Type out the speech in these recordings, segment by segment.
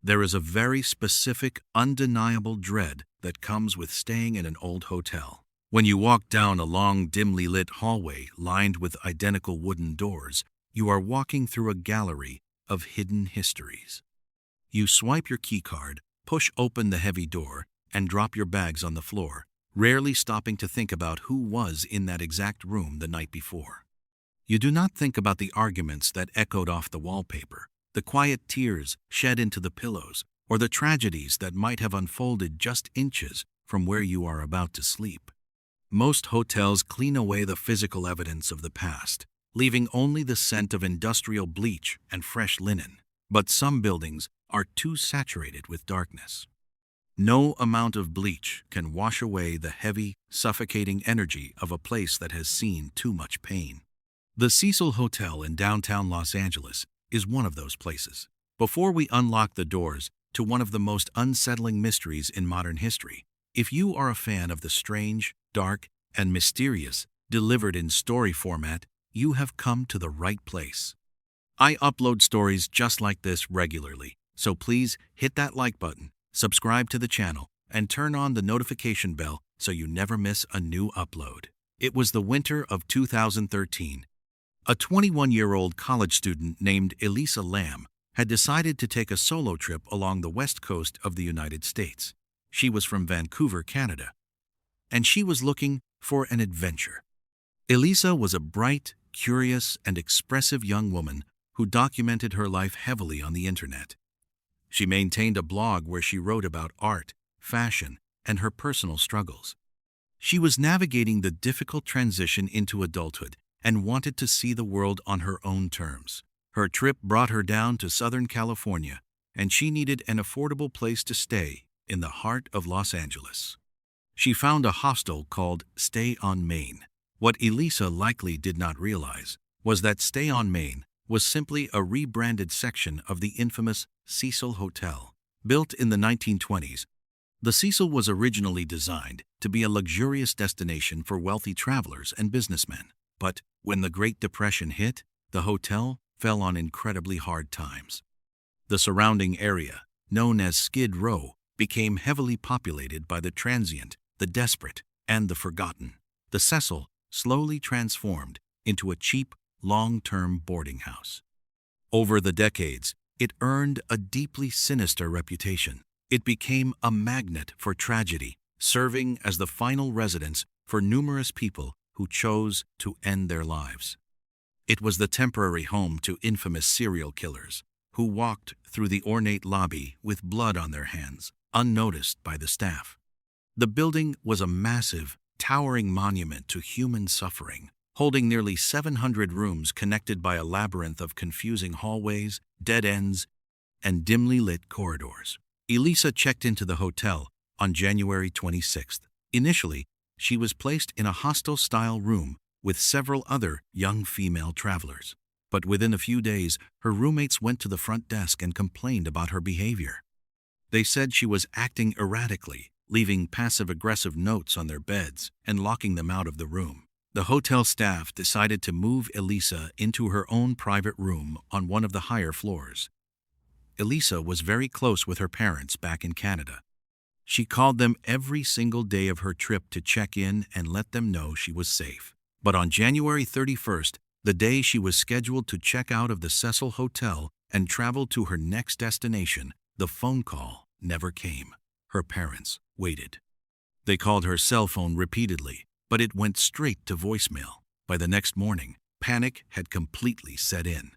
There is a very specific, undeniable dread that comes with staying in an old hotel. When you walk down a long, dimly lit hallway lined with identical wooden doors, you are walking through a gallery of hidden histories. You swipe your keycard, push open the heavy door, and drop your bags on the floor, rarely stopping to think about who was in that exact room the night before. You do not think about the arguments that echoed off the wallpaper, the quiet tears shed into the pillows, or the tragedies that might have unfolded just inches from where you are about to sleep. Most hotels clean away the physical evidence of the past, leaving only the scent of industrial bleach and fresh linen. But some buildings are too saturated with darkness. No amount of bleach can wash away the heavy, suffocating energy of a place that has seen too much pain. The Cecil Hotel in downtown Los Angeles is one of those places. Before we unlock the doors to one of the most unsettling mysteries in modern history, if you are a fan of the strange, dark, and mysterious delivered in story format, you have come to the right place. I upload stories just like this regularly, so please hit that like button, subscribe to the channel, and turn on the notification bell so you never miss a new upload. It was the winter of 2013. A 21-year-old college student named Elisa Lam had decided to take a solo trip along the west coast of the United States. She was from Vancouver, Canada, and she was looking for an adventure. Elisa was a bright, curious, and expressive young woman who documented her life heavily on the internet. She maintained a blog where she wrote about art, fashion, and her personal struggles. She was navigating the difficult transition into adulthood and wanted to see the world on her own terms. Her trip brought her down to Southern California, and she needed an affordable place to stay in the heart of Los Angeles. She found a hostel called Stay on Main. What Elisa likely did not realize was that Stay on Main was simply a rebranded section of the infamous Cecil Hotel. Built in the 1920s, the Cecil was originally designed to be a luxurious destination for wealthy travelers and businessmen. But when the Great Depression hit, the hotel fell on incredibly hard times. The surrounding area, known as Skid Row, became heavily populated by the transient, the desperate, and the forgotten. The Cecil slowly transformed into a cheap, long-term boarding house. Over the decades, it earned a deeply sinister reputation. It became a magnet for tragedy, serving as the final residence for numerous people who chose to end their lives. It was the temporary home to infamous serial killers who walked through the ornate lobby with blood on their hands, unnoticed by the staff. The building was a massive, towering monument to human suffering, holding nearly 700 rooms connected by a labyrinth of confusing hallways, dead ends, and dimly lit corridors. Elisa checked into the hotel on January 26th. Initially, she was placed in a hostel-style room with several other young female travelers. But within a few days, her roommates went to the front desk and complained about her behavior. They said she was acting erratically, leaving passive-aggressive notes on their beds and locking them out of the room. The hotel staff decided to move Elisa into her own private room on one of the higher floors. Elisa was very close with her parents back in Canada. She called them every single day of her trip to check in and let them know she was safe. But on January 31st, the day she was scheduled to check out of the Cecil Hotel and travel to her next destination, the phone call never came. Her parents waited. They called her cell phone repeatedly, but it went straight to voicemail. By the next morning, panic had completely set in.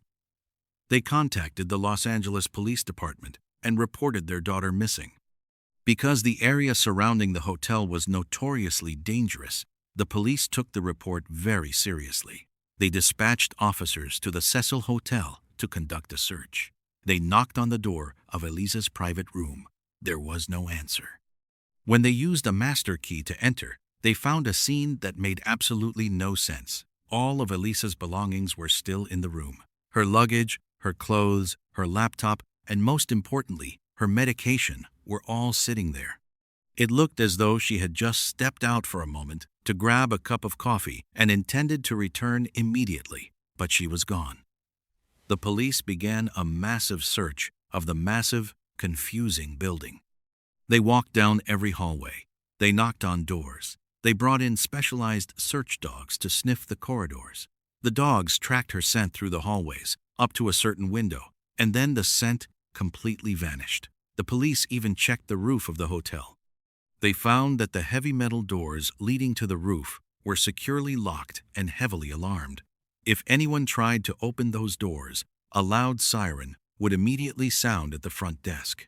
They contacted the Los Angeles Police Department and reported their daughter missing. Because the area surrounding the hotel was notoriously dangerous, the police took the report very seriously. They dispatched officers to the Cecil Hotel to conduct a search. They knocked on the door of Elisa's private room. There was no answer. When they used a master key to enter, they found a scene that made absolutely no sense. All of Elisa's belongings were still in the room. Her luggage, her clothes, her laptop, and most importantly, her medication were all sitting there. It looked as though she had just stepped out for a moment to grab a cup of coffee and intended to return immediately, but she was gone. The police began a massive search of the massive, confusing building. They walked down every hallway. They knocked on doors. They brought in specialized search dogs to sniff the corridors. The dogs tracked her scent through the hallways, up to a certain window, and then the scent completely vanished. The police even checked the roof of the hotel. They found that the heavy metal doors leading to the roof were securely locked and heavily alarmed. If anyone tried to open those doors, a loud siren would immediately sound at the front desk.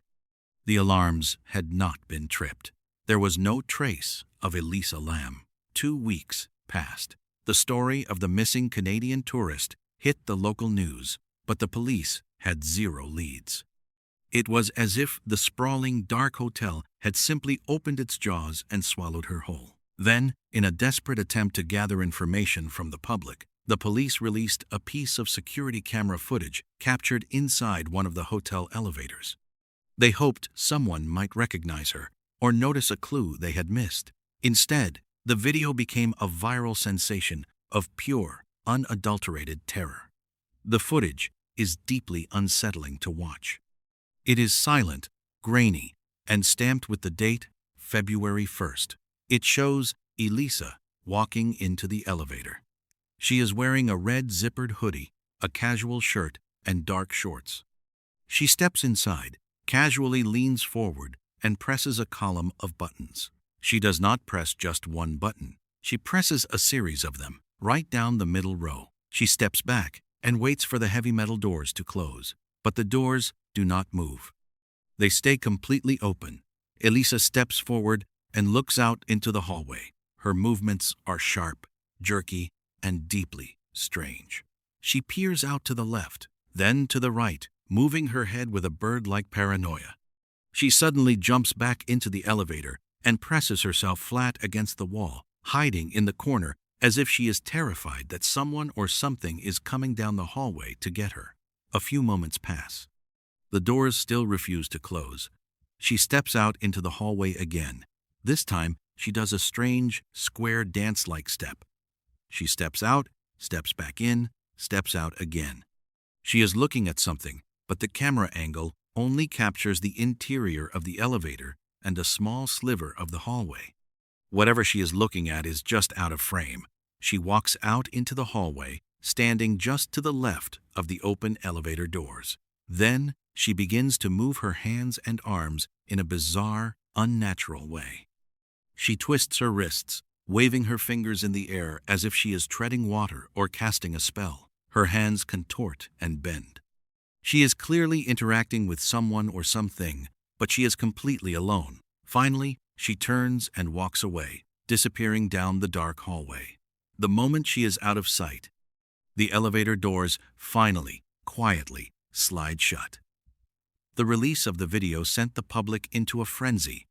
The alarms had not been tripped. There was no trace of Elisa Lam. 2 weeks passed. The story of the missing Canadian tourist hit the local news, but the police had zero leads. It was as if the sprawling, dark hotel had simply opened its jaws and swallowed her whole. Then, in a desperate attempt to gather information from the public, the police released a piece of security camera footage captured inside one of the hotel elevators. They hoped someone might recognize her or notice a clue they had missed. Instead, the video became a viral sensation of pure, unadulterated terror. The footage is deeply unsettling to watch. It is silent, grainy, and stamped with the date February 1st. It shows Elisa walking into the elevator. She is wearing a red zippered hoodie, a casual shirt, and dark shorts. She steps inside, casually leans forward, and presses a column of buttons. She does not press just one button. She presses a series of them, right down the middle row. She steps back and waits for the heavy metal doors to close. But the doors do not move. They stay completely open. Elisa steps forward and looks out into the hallway. Her movements are sharp, jerky, and deeply strange. She peers out to the left, then to the right, moving her head with a bird-like paranoia. She suddenly jumps back into the elevator and presses herself flat against the wall, hiding in the corner as if she is terrified that someone or something is coming down the hallway to get her. A few moments pass. The doors still refuse to close. She steps out into the hallway again. This time, she does a strange, square dance-like step. She steps out, steps back in, steps out again. She is looking at something, but the camera angle only captures the interior of the elevator and a small sliver of the hallway. Whatever she is looking at is just out of frame. She walks out into the hallway, standing just to the left of the open elevator doors. Then she begins to move her hands and arms in a bizarre, unnatural way. She twists her wrists, waving her fingers in the air as if she is treading water or casting a spell. Her hands contort and bend. She is clearly interacting with someone or something, but she is completely alone. Finally, she turns and walks away, disappearing down the dark hallway. The moment she is out of sight, the elevator doors finally, quietly, slide shut. The release of the video sent the public into a frenzy.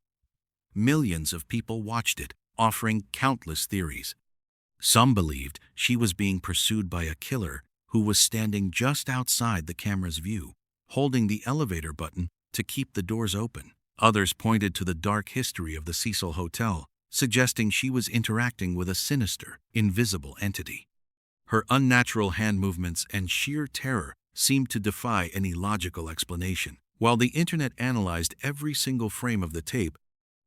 Millions of people watched it, offering countless theories. Some believed she was being pursued by a killer who was standing just outside the camera's view, holding the elevator button to keep the doors open. Others pointed to the dark history of the Cecil Hotel, suggesting she was interacting with a sinister, invisible entity. Her unnatural hand movements and sheer terror seemed to defy any logical explanation. While the internet analyzed every single frame of the tape,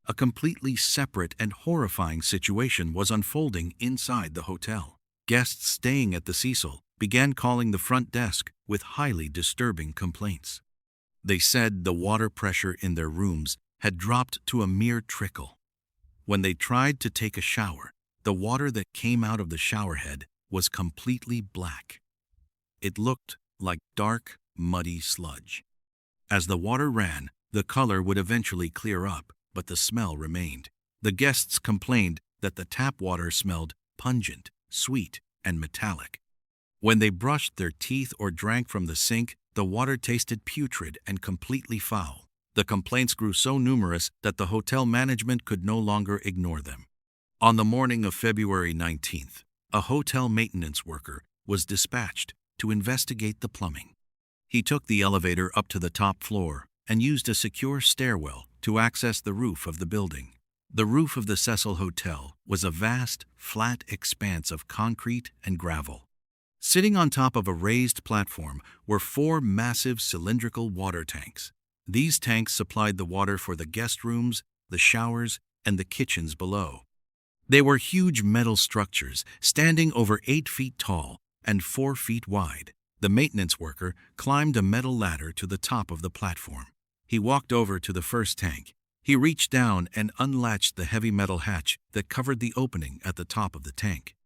a completely separate and horrifying situation was unfolding inside the hotel. Guests staying at the Cecil began calling the front desk with highly disturbing complaints. They said the water pressure in their rooms had dropped to a mere trickle. When they tried to take a shower, the water that came out of the showerhead was completely black. It looked like dark, muddy sludge. As the water ran, the color would eventually clear up, but the smell remained. The guests complained that the tap water smelled pungent, sweet, and metallic. When they brushed their teeth or drank from the sink, the water tasted putrid and completely foul. The complaints grew so numerous that the hotel management could no longer ignore them. On the morning of February 19th, a hotel maintenance worker was dispatched to investigate the plumbing. He took the elevator up to the top floor and used a secure stairwell to access the roof of the building. The roof of the Cecil Hotel was a vast, flat expanse of concrete and gravel. Sitting on top of a raised platform were 4 massive cylindrical water tanks. These tanks supplied the water for the guest rooms, the showers, and the kitchens below. They were huge metal structures, standing over 8 feet tall and 4 feet wide. The maintenance worker climbed a metal ladder to the top of the platform. He walked over to the first tank. He reached down and unlatched the heavy metal hatch that covered the opening at the top of the tank.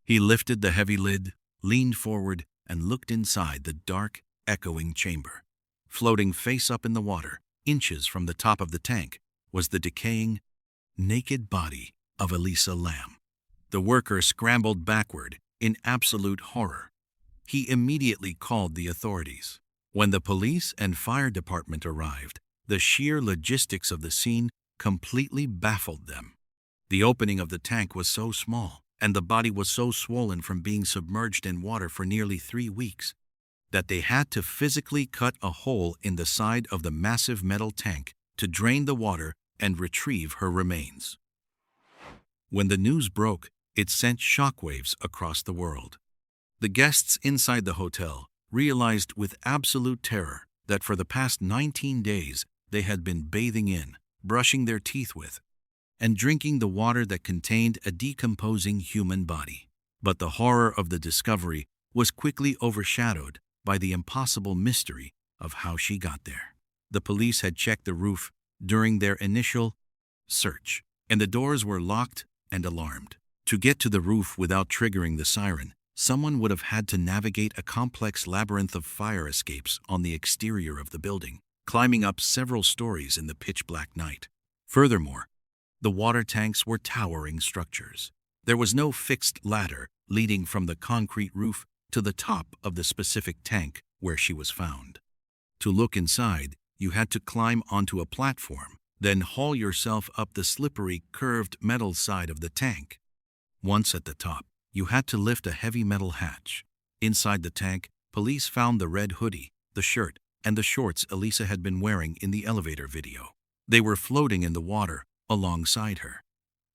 He lifted the heavy lid, leaned forward, and looked inside the dark, echoing chamber. Floating face up in the water, inches from the top of the tank, was the decaying, naked body of Elisa Lam. The worker scrambled backward in absolute horror. He immediately called the authorities. When the police and fire department arrived, the sheer logistics of the scene completely baffled them. The opening of the tank was so small, and the body was so swollen from being submerged in water for nearly 3 weeks, that they had to physically cut a hole in the side of the massive metal tank to drain the water and retrieve her remains. When the news broke, it sent shockwaves across the world. The guests inside the hotel realized with absolute terror that for the past 19 days they had been bathing in, brushing their teeth with, and drinking the water that contained a decomposing human body. But the horror of the discovery was quickly overshadowed by the impossible mystery of how she got there. The police had checked the roof during their initial search, and the doors were locked and alarmed. To get to the roof without triggering the siren, someone would have had to navigate a complex labyrinth of fire escapes on the exterior of the building, climbing up several stories in the pitch-black night. Furthermore, the water tanks were towering structures. There was no fixed ladder leading from the concrete roof to the top of the specific tank where she was found. To look inside, you had to climb onto a platform, then haul yourself up the slippery, curved metal side of the tank. Once at the top, you had to lift a heavy metal hatch. Inside the tank, police found the red hoodie, the shirt, and the shorts Elisa had been wearing in the elevator video. They were floating in the water alongside her.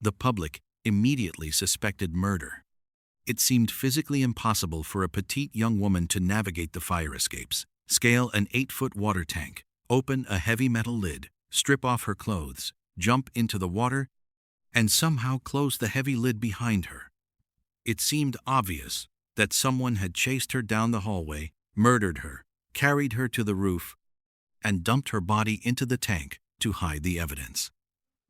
The public immediately suspected murder. It seemed physically impossible for a petite young woman to navigate the fire escapes, scale an 8-foot water tank, open a heavy metal lid, strip off her clothes, jump into the water, and somehow close the heavy lid behind her. It seemed obvious that someone had chased her down the hallway, murdered her, carried her to the roof, and dumped her body into the tank to hide the evidence.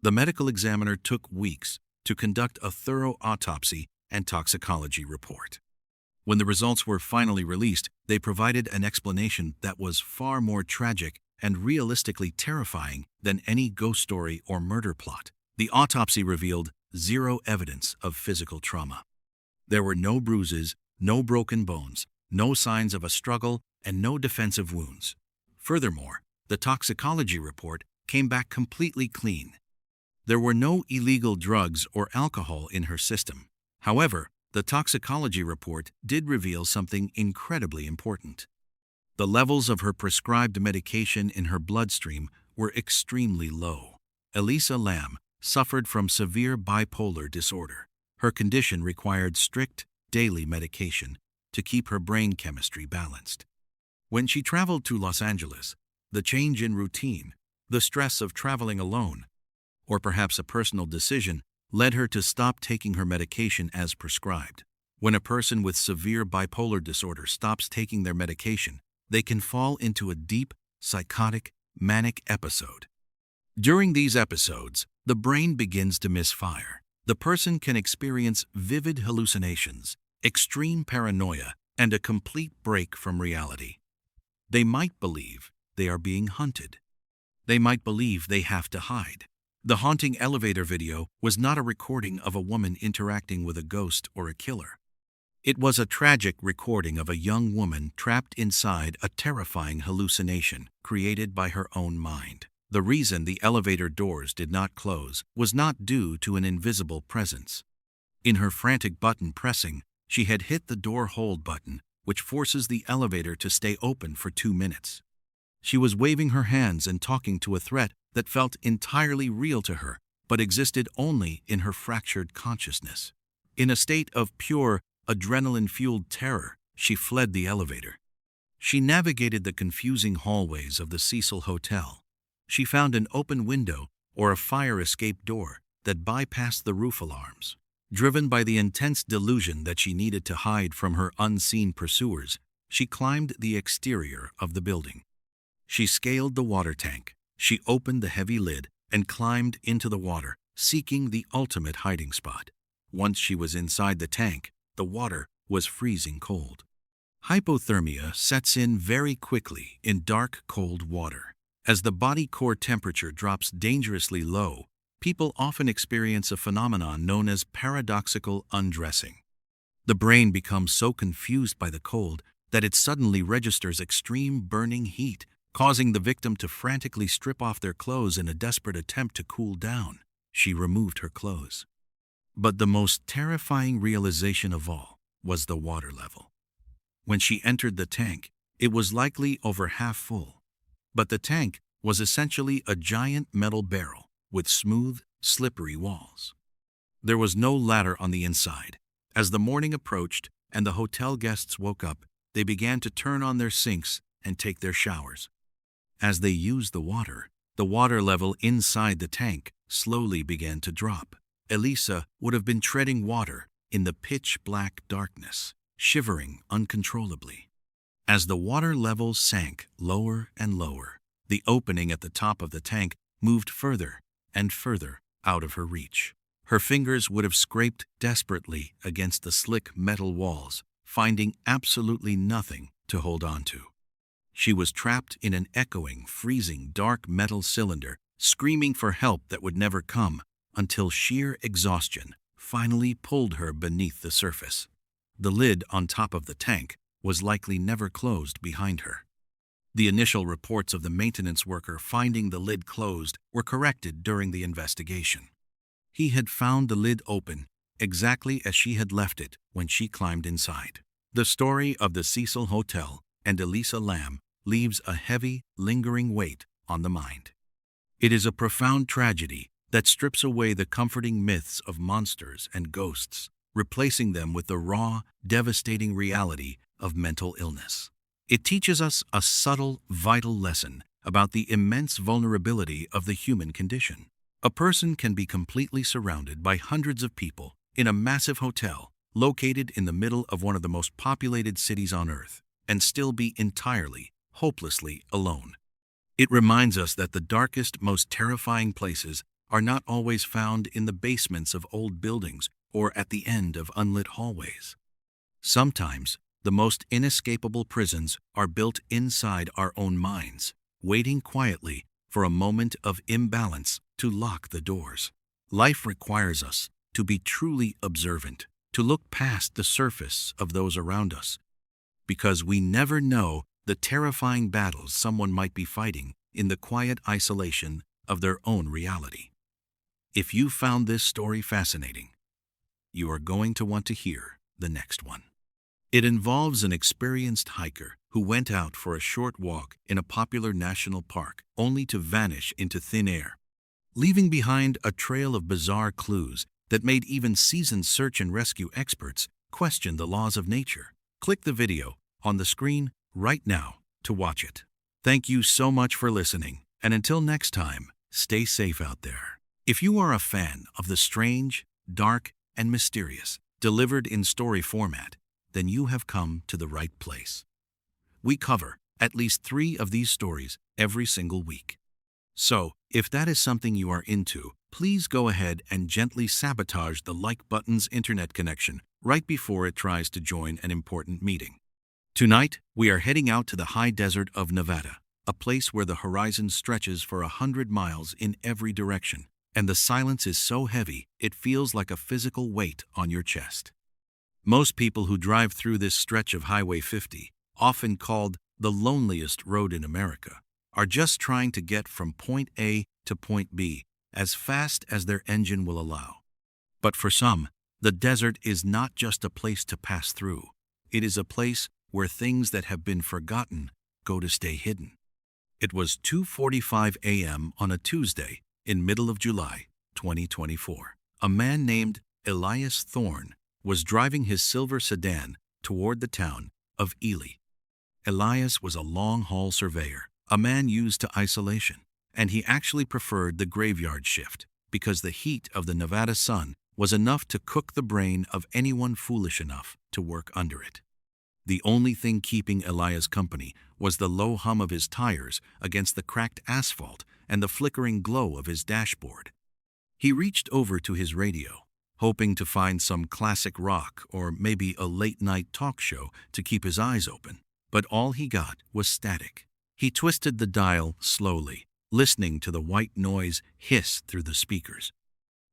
The medical examiner took weeks to conduct a thorough autopsy and toxicology report. When the results were finally released, they provided an explanation that was far more tragic and realistically terrifying than any ghost story or murder plot. The autopsy revealed zero evidence of physical trauma. There were no bruises, no broken bones, no signs of a struggle, and no defensive wounds. Furthermore, the toxicology report came back completely clean. There were no illegal drugs or alcohol in her system. However, the toxicology report did reveal something incredibly important. The levels of her prescribed medication in her bloodstream were extremely low. Elisa Lam suffered from severe bipolar disorder. Her condition required strict, daily medication to keep her brain chemistry balanced. When she traveled to Los Angeles, the change in routine, the stress of traveling alone, or perhaps a personal decision led her to stop taking her medication as prescribed. When a person with severe bipolar disorder stops taking their medication, they can fall into a deep, psychotic, manic episode. During these episodes, the brain begins to misfire. The person can experience vivid hallucinations, extreme paranoia, and a complete break from reality. They might believe they are being hunted. They might believe they have to hide. The haunting elevator video was not a recording of a woman interacting with a ghost or a killer. It was a tragic recording of a young woman trapped inside a terrifying hallucination created by her own mind. The reason the elevator doors did not close was not due to an invisible presence. In her frantic button pressing, she had hit the door hold button, which forces the elevator to stay open for 2 minutes. She was waving her hands and talking to a threat that felt entirely real to her, but existed only in her fractured consciousness. In a state of pure, adrenaline-fueled terror, she fled the elevator. She navigated the confusing hallways of the Cecil Hotel. She found an open window or a fire escape door that bypassed the roof alarms. Driven by the intense delusion that she needed to hide from her unseen pursuers, she climbed the exterior of the building. She scaled the water tank. She opened the heavy lid and climbed into the water, seeking the ultimate hiding spot. Once she was inside the tank, the water was freezing cold. Hypothermia sets in very quickly in dark, cold water. As the body core temperature drops dangerously low, people often experience a phenomenon known as paradoxical undressing. The brain becomes so confused by the cold that it suddenly registers extreme burning heat, causing the victim to frantically strip off their clothes in a desperate attempt to cool down. She removed her clothes. But the most terrifying realization of all was the water level. When she entered the tank, it was likely over half full. But the tank was essentially a giant metal barrel with smooth, slippery walls. There was no ladder on the inside. As the morning approached and the hotel guests woke up, they began to turn on their sinks and take their showers. As they used the water level inside the tank slowly began to drop. Elisa would have been treading water in the pitch-black darkness, shivering uncontrollably. As the water level sank lower and lower, the opening at the top of the tank moved further and further out of her reach. Her fingers would have scraped desperately against the slick metal walls, finding absolutely nothing to hold on to. She was trapped in an echoing, freezing, dark metal cylinder, screaming for help that would never come, until sheer exhaustion finally pulled her beneath the surface. The lid on top of the tank was likely never closed behind her. The initial reports of the maintenance worker finding the lid closed were corrected during the investigation. He had found the lid open exactly as she had left it when she climbed inside. The story of the Cecil Hotel and Elisa Lam leaves a heavy, lingering weight on the mind. It is a profound tragedy that strips away the comforting myths of monsters and ghosts, replacing them with the raw, devastating reality of mental illness. It teaches us a subtle, vital lesson about the immense vulnerability of the human condition. A person can be completely surrounded by hundreds of people in a massive hotel located in the middle of one of the most populated cities on Earth and still be entirely, hopelessly alone. It reminds us that the darkest, most terrifying places are not always found in the basements of old buildings or at the end of unlit hallways. Sometimes, the most inescapable prisons are built inside our own minds, waiting quietly for a moment of imbalance to lock the doors. Life requires us to be truly observant, to look past the surface of those around us, because we never know the terrifying battles someone might be fighting in the quiet isolation of their own reality. If you found this story fascinating, you are going to want to hear the next one. It involves an experienced hiker who went out for a short walk in a popular national park only to vanish into thin air, leaving behind a trail of bizarre clues that made even seasoned search and rescue experts question the laws of nature. Click the video on the screen right now to watch it. Thank you so much for listening, and until next time, stay safe out there. If you are a fan of the strange, dark, and mysterious, delivered in story format, then you have come to the right place. We cover at least 3 of these stories every single week. So, if that is something you are into, please go ahead and gently sabotage the like button's internet connection right before it tries to join an important meeting. Tonight, we are heading out to the high desert of Nevada, a place where the horizon stretches for 100 miles in every direction, and the silence is so heavy it feels like a physical weight on your chest. Most people who drive through this stretch of Highway 50, often called the loneliest road in America, are just trying to get from point A to point B as fast as their engine will allow. But for some, the desert is not just a place to pass through. It is a place where things that have been forgotten go to stay hidden. It was 2:45 a.m. on a Tuesday in middle of July, 2024. A man named Elias Thorne was driving his silver sedan toward the town of Ely. Elias was a long-haul surveyor, a man used to isolation, and he actually preferred the graveyard shift because the heat of the Nevada sun was enough to cook the brain of anyone foolish enough to work under it. The only thing keeping Elias company was the low hum of his tires against the cracked asphalt and the flickering glow of his dashboard. He reached over to his radio, hoping to find some classic rock or maybe a late-night talk show to keep his eyes open, but all he got was static. He twisted the dial slowly, listening to the white noise hiss through the speakers.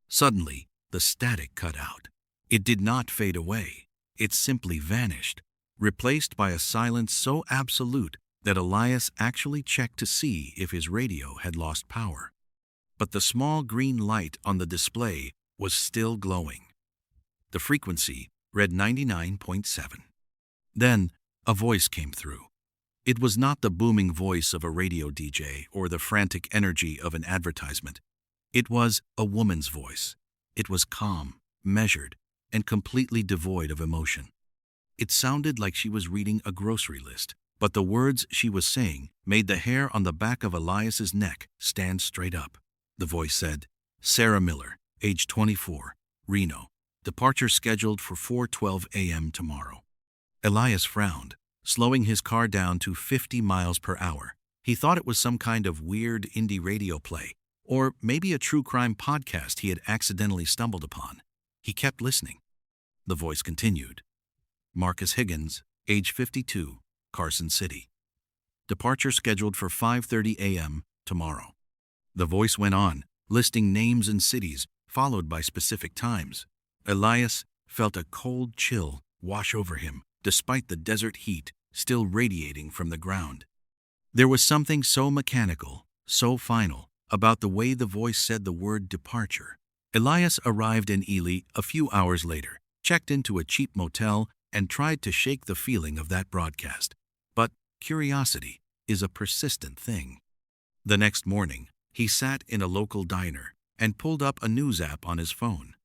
Suddenly, the static cut out. It did not fade away. It simply vanished, replaced by a silence so absolute that Elias actually checked to see if his radio had lost power. But the small green light on the display was still glowing. The frequency read 99.7. Then, a voice came through. It was not the booming voice of a radio DJ or the frantic energy of an advertisement. It was a woman's voice. It was calm, measured, and completely devoid of emotion. It sounded like she was reading a grocery list, but the words she was saying made the hair on the back of Elias's neck stand straight up. The voice said, "Sarah Miller, age 24, Reno. Departure scheduled for 4:12 a.m. tomorrow." Elias frowned, slowing his car down to 50 miles per hour. He thought it was some kind of weird indie radio play, or maybe a true crime podcast he had accidentally stumbled upon. He kept listening. The voice continued. "Marcus Higgins, age 52, Carson City. Departure scheduled for 5:30 a.m. tomorrow." The voice went on, listing names and cities, followed by specific times. Elias felt a cold chill wash over him, despite the desert heat still radiating from the ground. There was something so mechanical, so final, about the way the voice said the word departure. Elias arrived in Ely a few hours later, checked into a cheap motel, and tried to shake the feeling of that broadcast. But curiosity is a persistent thing. The next morning, he sat in a local diner and pulled up a news app on his phone.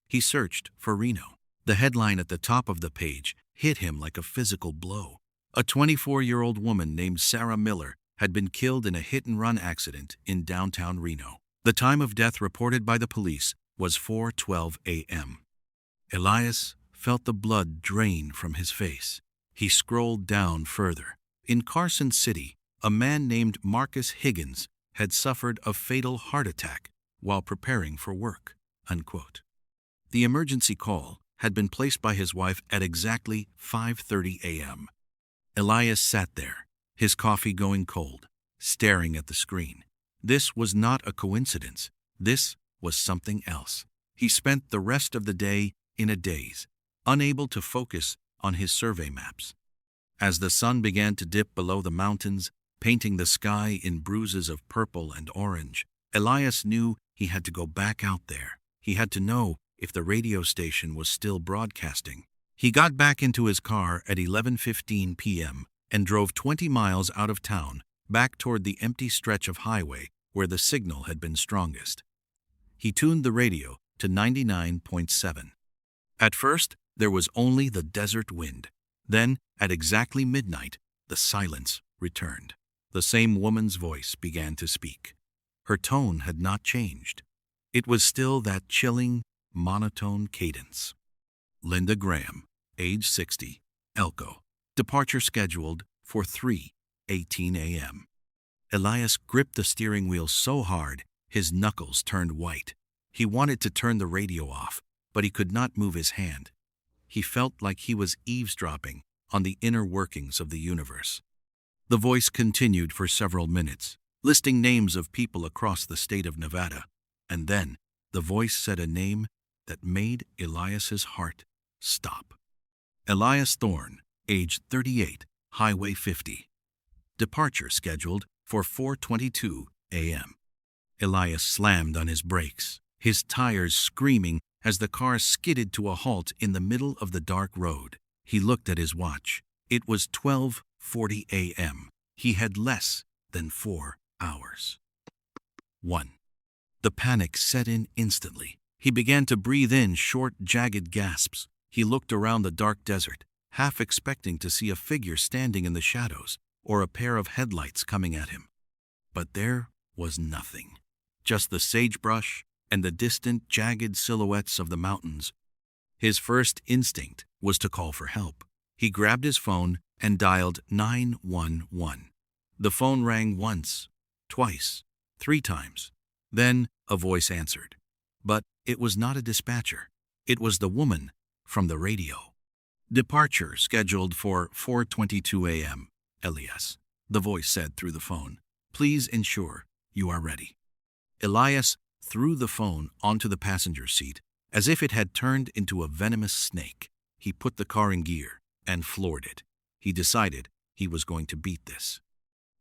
He searched for Reno. The headline at the top of the page hit him like a physical blow. A 24-year-old woman named Sarah Miller had been killed in a hit-and-run accident in downtown Reno. The time of death reported by the police was 4:12 a.m. Elias felt the blood drain from his face. He scrolled down further. In Carson City, a man named Marcus Higgins had suffered a fatal heart attack while preparing for work, unquote. The emergency call had been placed by his wife at exactly 5:30 a.m. Elias sat there, his coffee going cold, staring at the screen. This was not a coincidence. This was something else. He spent the rest of the day in a daze, unable to focus on his survey maps. As the sun began to dip below the mountains, painting the sky in bruises of purple and orange, Elias knew he had to go back out there. He had to know if the radio station was still broadcasting. He got back into his car at 11:15 p.m. and drove 20 miles out of town, back toward the empty stretch of highway where the signal had been strongest. He tuned the radio to 99.7. At first, there was only the desert wind. Then, at exactly midnight, the silence returned. The same woman's voice began to speak. Her tone had not changed. It was still that chilling, monotone cadence. "Linda Graham, age 60, Elko. Departure scheduled for 3:18 a.m. Elias gripped the steering wheel so hard, his knuckles turned white. He wanted to turn the radio off, but he could not move his hand. He felt like he was eavesdropping on the inner workings of the universe. The voice continued for several minutes, listing names of people across the state of Nevada, and then the voice said a name that made Elias's heart stop. Elias Thorne, age 38, Highway 50. Departure scheduled for 4:22 a.m. Elias slammed on his brakes, his tires screaming as the car skidded to a halt in the middle of the dark road. He looked at his watch. It was 12:40 a.m. He had less than 4 hours. 1. The panic set in instantly. He began to breathe in short, jagged gasps. He looked around the dark desert. half expecting to see a figure standing in the shadows or a pair of headlights coming at him. But there was nothing, just the sagebrush and the distant, jagged silhouettes of the mountains. His first instinct was to call for help. He grabbed his phone and dialed 911. The phone rang once, twice, 3 times. Then a voice answered. But it was not a dispatcher. It was the woman from the radio. "Departure scheduled for 4:22 a.m., Elias," the voice said through the phone. "Please ensure you are ready." Elias threw the phone onto the passenger seat as if it had turned into a venomous snake. He put the car in gear and floored it. He decided he was going to beat this.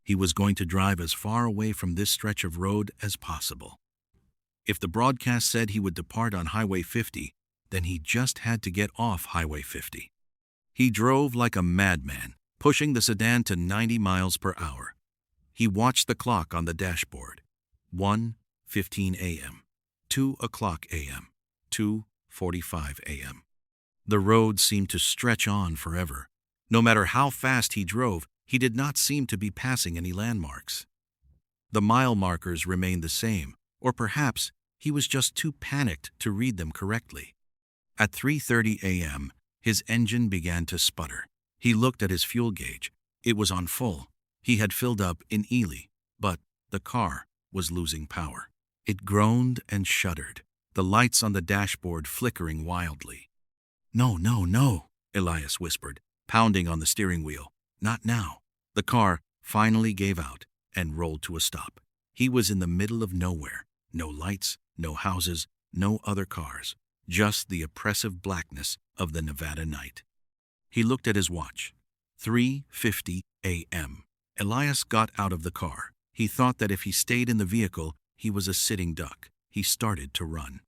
He was going to drive as far away from this stretch of road as possible. If the broadcast said he would depart on Highway 50, then he just had to get off Highway 50. He drove like a madman, pushing the sedan to 90 miles per hour. He watched the clock on the dashboard. 1:15 a.m., 2 o'clock a.m., 2:45 a.m. The road seemed to stretch on forever. No matter how fast he drove, he did not seem to be passing any landmarks. The mile markers remained the same, or perhaps he was just too panicked to read them correctly. At 3:30 a.m., his engine began to sputter. He looked at his fuel gauge. It was on full. He had filled up in Ely, but the car was losing power. It groaned and shuddered, the lights on the dashboard flickering wildly. "No, no, no," Elias whispered, pounding on the steering wheel. "Not now." The car finally gave out and rolled to a stop. He was in the middle of nowhere. No lights, no houses, no other cars. Just the oppressive blackness of the Nevada night. He looked at his watch. 3:50 a.m. Elias got out of the car. He thought that if he stayed in the vehicle, he was a sitting duck. He started to run.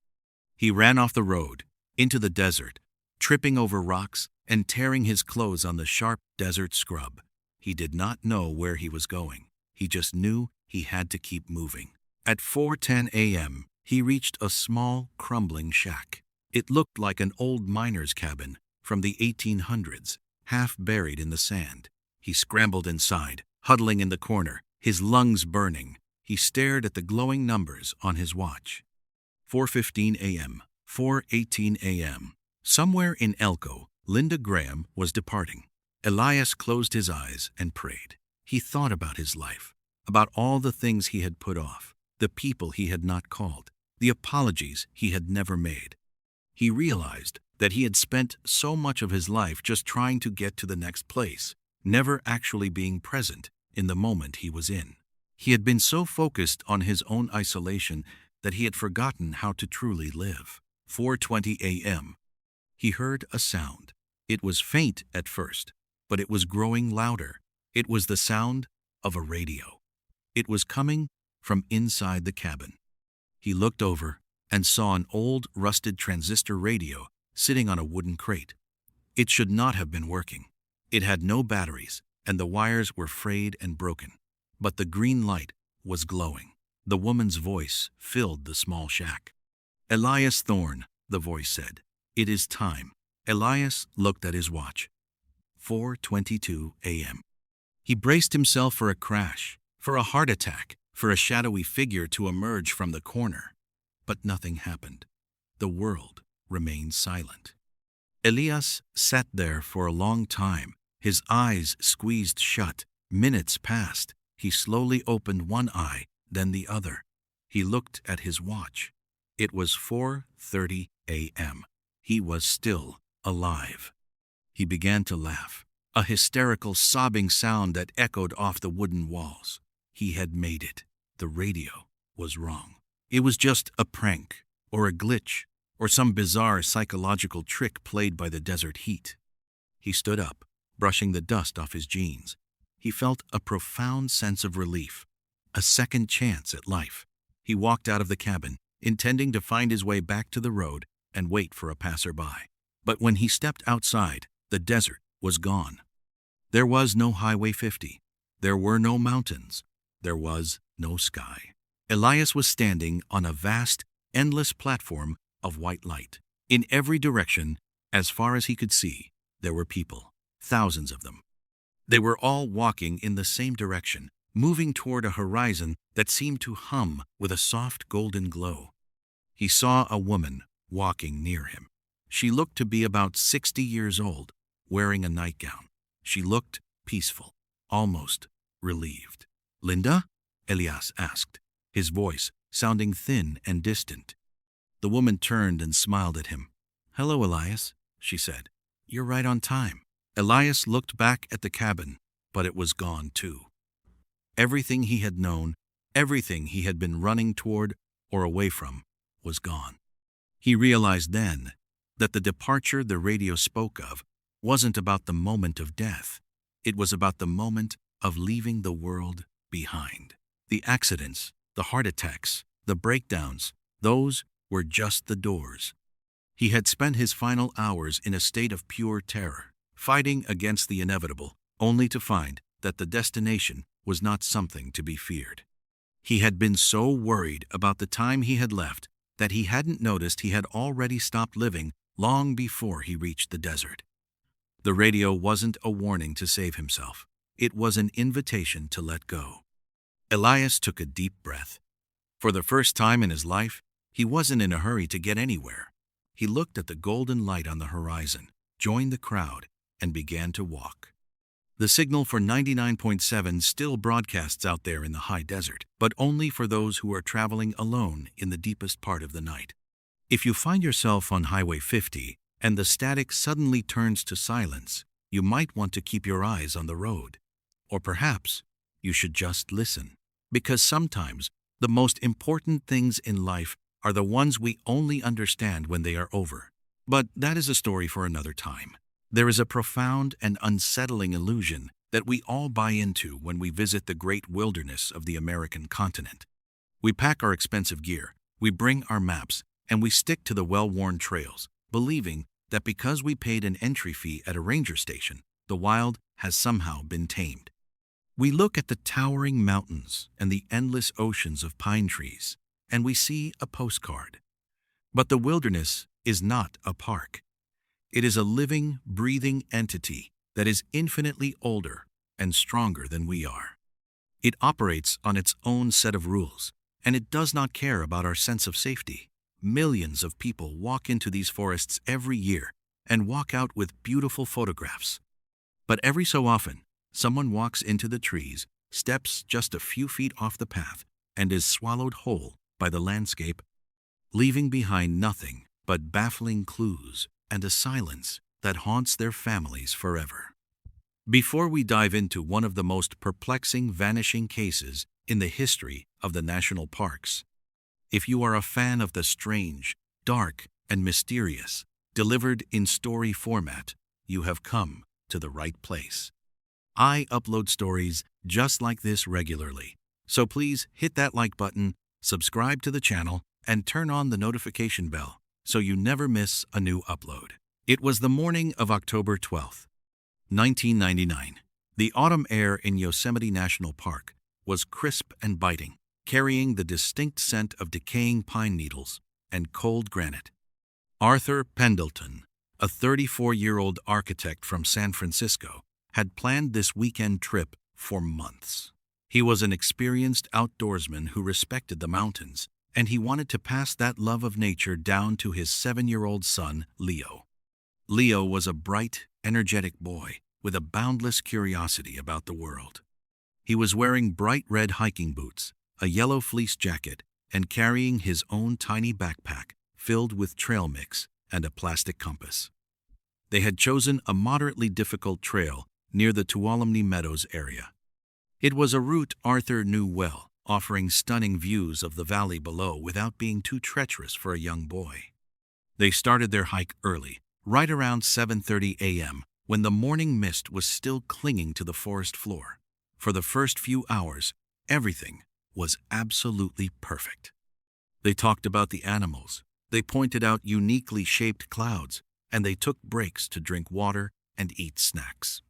He ran off the road, into the desert, tripping over rocks and tearing his clothes on the sharp desert scrub. He did not know where he was going. He just knew he had to keep moving. At 4:10 a.m., he reached a small, crumbling shack. It looked like an old miner's cabin from the 1800s, half buried in the sand. He scrambled inside, huddling in the corner, his lungs burning. He stared at the glowing numbers on his watch. 4:15 a.m., 4:18 a.m. Somewhere in Elko, Linda Graham was departing. Elias closed his eyes and prayed. He thought about his life, about all the things he had put off, the people he had not called, the apologies he had never made. He realized that he had spent so much of his life just trying to get to the next place, never actually being present in the moment he was in. He had been so focused on his own isolation that he had forgotten how to truly live. 4:20 a.m. He heard a sound. It was faint at first, but it was growing louder. It was the sound of a radio. It was coming from inside the cabin. He looked over and saw an old, rusted transistor radio sitting on a wooden crate. It should not have been working. It had no batteries, and the wires were frayed and broken. But the green light was glowing. The woman's voice filled the small shack. "Elias Thorne," the voice said. "It is time." Elias looked at his watch. 4:22 a.m. He braced himself for a crash, for a heart attack, for a shadowy figure to emerge from the corner. But nothing happened. The world remained silent. Elias sat there for a long time, his eyes squeezed shut. Minutes passed. He slowly opened one eye, then the other. He looked at his watch. It was 4:30 a.m. He was still alive. He began to laugh, a hysterical sobbing sound that echoed off the wooden walls. He had made it. The radio was wrong. It was just a prank, or a glitch, or some bizarre psychological trick played by the desert heat. He stood up, brushing the dust off his jeans. He felt a profound sense of relief, a second chance at life. He walked out of the cabin, intending to find his way back to the road and wait for a passerby. But when he stepped outside, the desert was gone. There was no Highway 50. There were no mountains. There was no sky. Elias was standing on a vast, endless platform of white light. In every direction, as far as he could see, there were people. thousands of them. They were all walking in the same direction, moving toward a horizon that seemed to hum with a soft golden glow. He saw a woman walking near him. She looked to be about 60 years old, wearing a nightgown. She looked peaceful, almost relieved. "Linda?" Elias asked, his voice sounding thin and distant. The woman turned and smiled at him. "Hello, Elias," she said. "You're right on time." Elias looked back at the cabin, but it was gone too. Everything he had known, everything he had been running toward or away from, was gone. He realized then that the departure the radio spoke of wasn't about the moment of death. It was about the moment of leaving the world behind. The accidents, the heart attacks, the breakdowns, those were just the doors. He had spent his final hours in a state of pure terror, fighting against the inevitable, only to find that the destination was not something to be feared. He had been so worried about the time he had left that he hadn't noticed he had already stopped living long before he reached the desert. The radio wasn't a warning to save himself. It was an invitation to let go. Elias took a deep breath. For the first time in his life, he wasn't in a hurry to get anywhere. He looked at the golden light on the horizon, joined the crowd, and began to walk. The signal for 99.7 still broadcasts out there in the high desert, but only for those who are traveling alone in the deepest part of the night. If you find yourself on Highway 50 and the static suddenly turns to silence, you might want to keep your eyes on the road. Or perhaps you should just listen, because sometimes the most important things in life are the ones we only understand when they are over. But that is a story for another time. There is a profound and unsettling illusion that we all buy into when we visit the great wilderness of the American continent. We pack our expensive gear, we bring our maps, and we stick to the well-worn trails, believing that because we paid an entry fee at a ranger station, the wild has somehow been tamed. We look at the towering mountains and the endless oceans of pine trees, and we see a postcard. But the wilderness is not a park. It is a living, breathing entity that is infinitely older and stronger than we are. It operates on its own set of rules, and it does not care about our sense of safety. Millions of people walk into these forests every year and walk out with beautiful photographs. But every so often, someone walks into the trees, steps just a few feet off the path, and is swallowed whole by the landscape, leaving behind nothing but baffling clues and a silence that haunts their families forever. Before we dive into one of the most perplexing vanishing cases in the history of the national parks, if you are a fan of the strange, dark, and mysterious, delivered in story format, you have come to the right place. I upload stories just like this regularly, so please hit that like button, subscribe to the channel, and turn on the notification bell so you never miss a new upload. It was the morning of October 12th, 1999. The autumn air in Yosemite National Park was crisp and biting, carrying the distinct scent of decaying pine needles and cold granite. Arthur Pendleton, a 34-year-old architect from San Francisco, had planned this weekend trip for months. He was an experienced outdoorsman who respected the mountains, and he wanted to pass that love of nature down to his 7-year-old son, Leo. Leo was a bright, energetic boy with a boundless curiosity about the world. He was wearing bright red hiking boots, a yellow fleece jacket, and carrying his own tiny backpack filled with trail mix and a plastic compass. They had chosen a moderately difficult trail near the Tuolumne Meadows area. It was a route Arthur knew well, offering stunning views of the valley below without being too treacherous for a young boy. They started their hike early, right around 7:30 a.m., when the morning mist was still clinging to the forest floor. For the first few hours, everything was absolutely perfect. They talked about the animals, they pointed out uniquely shaped clouds, and they took breaks to drink water and eat snacks.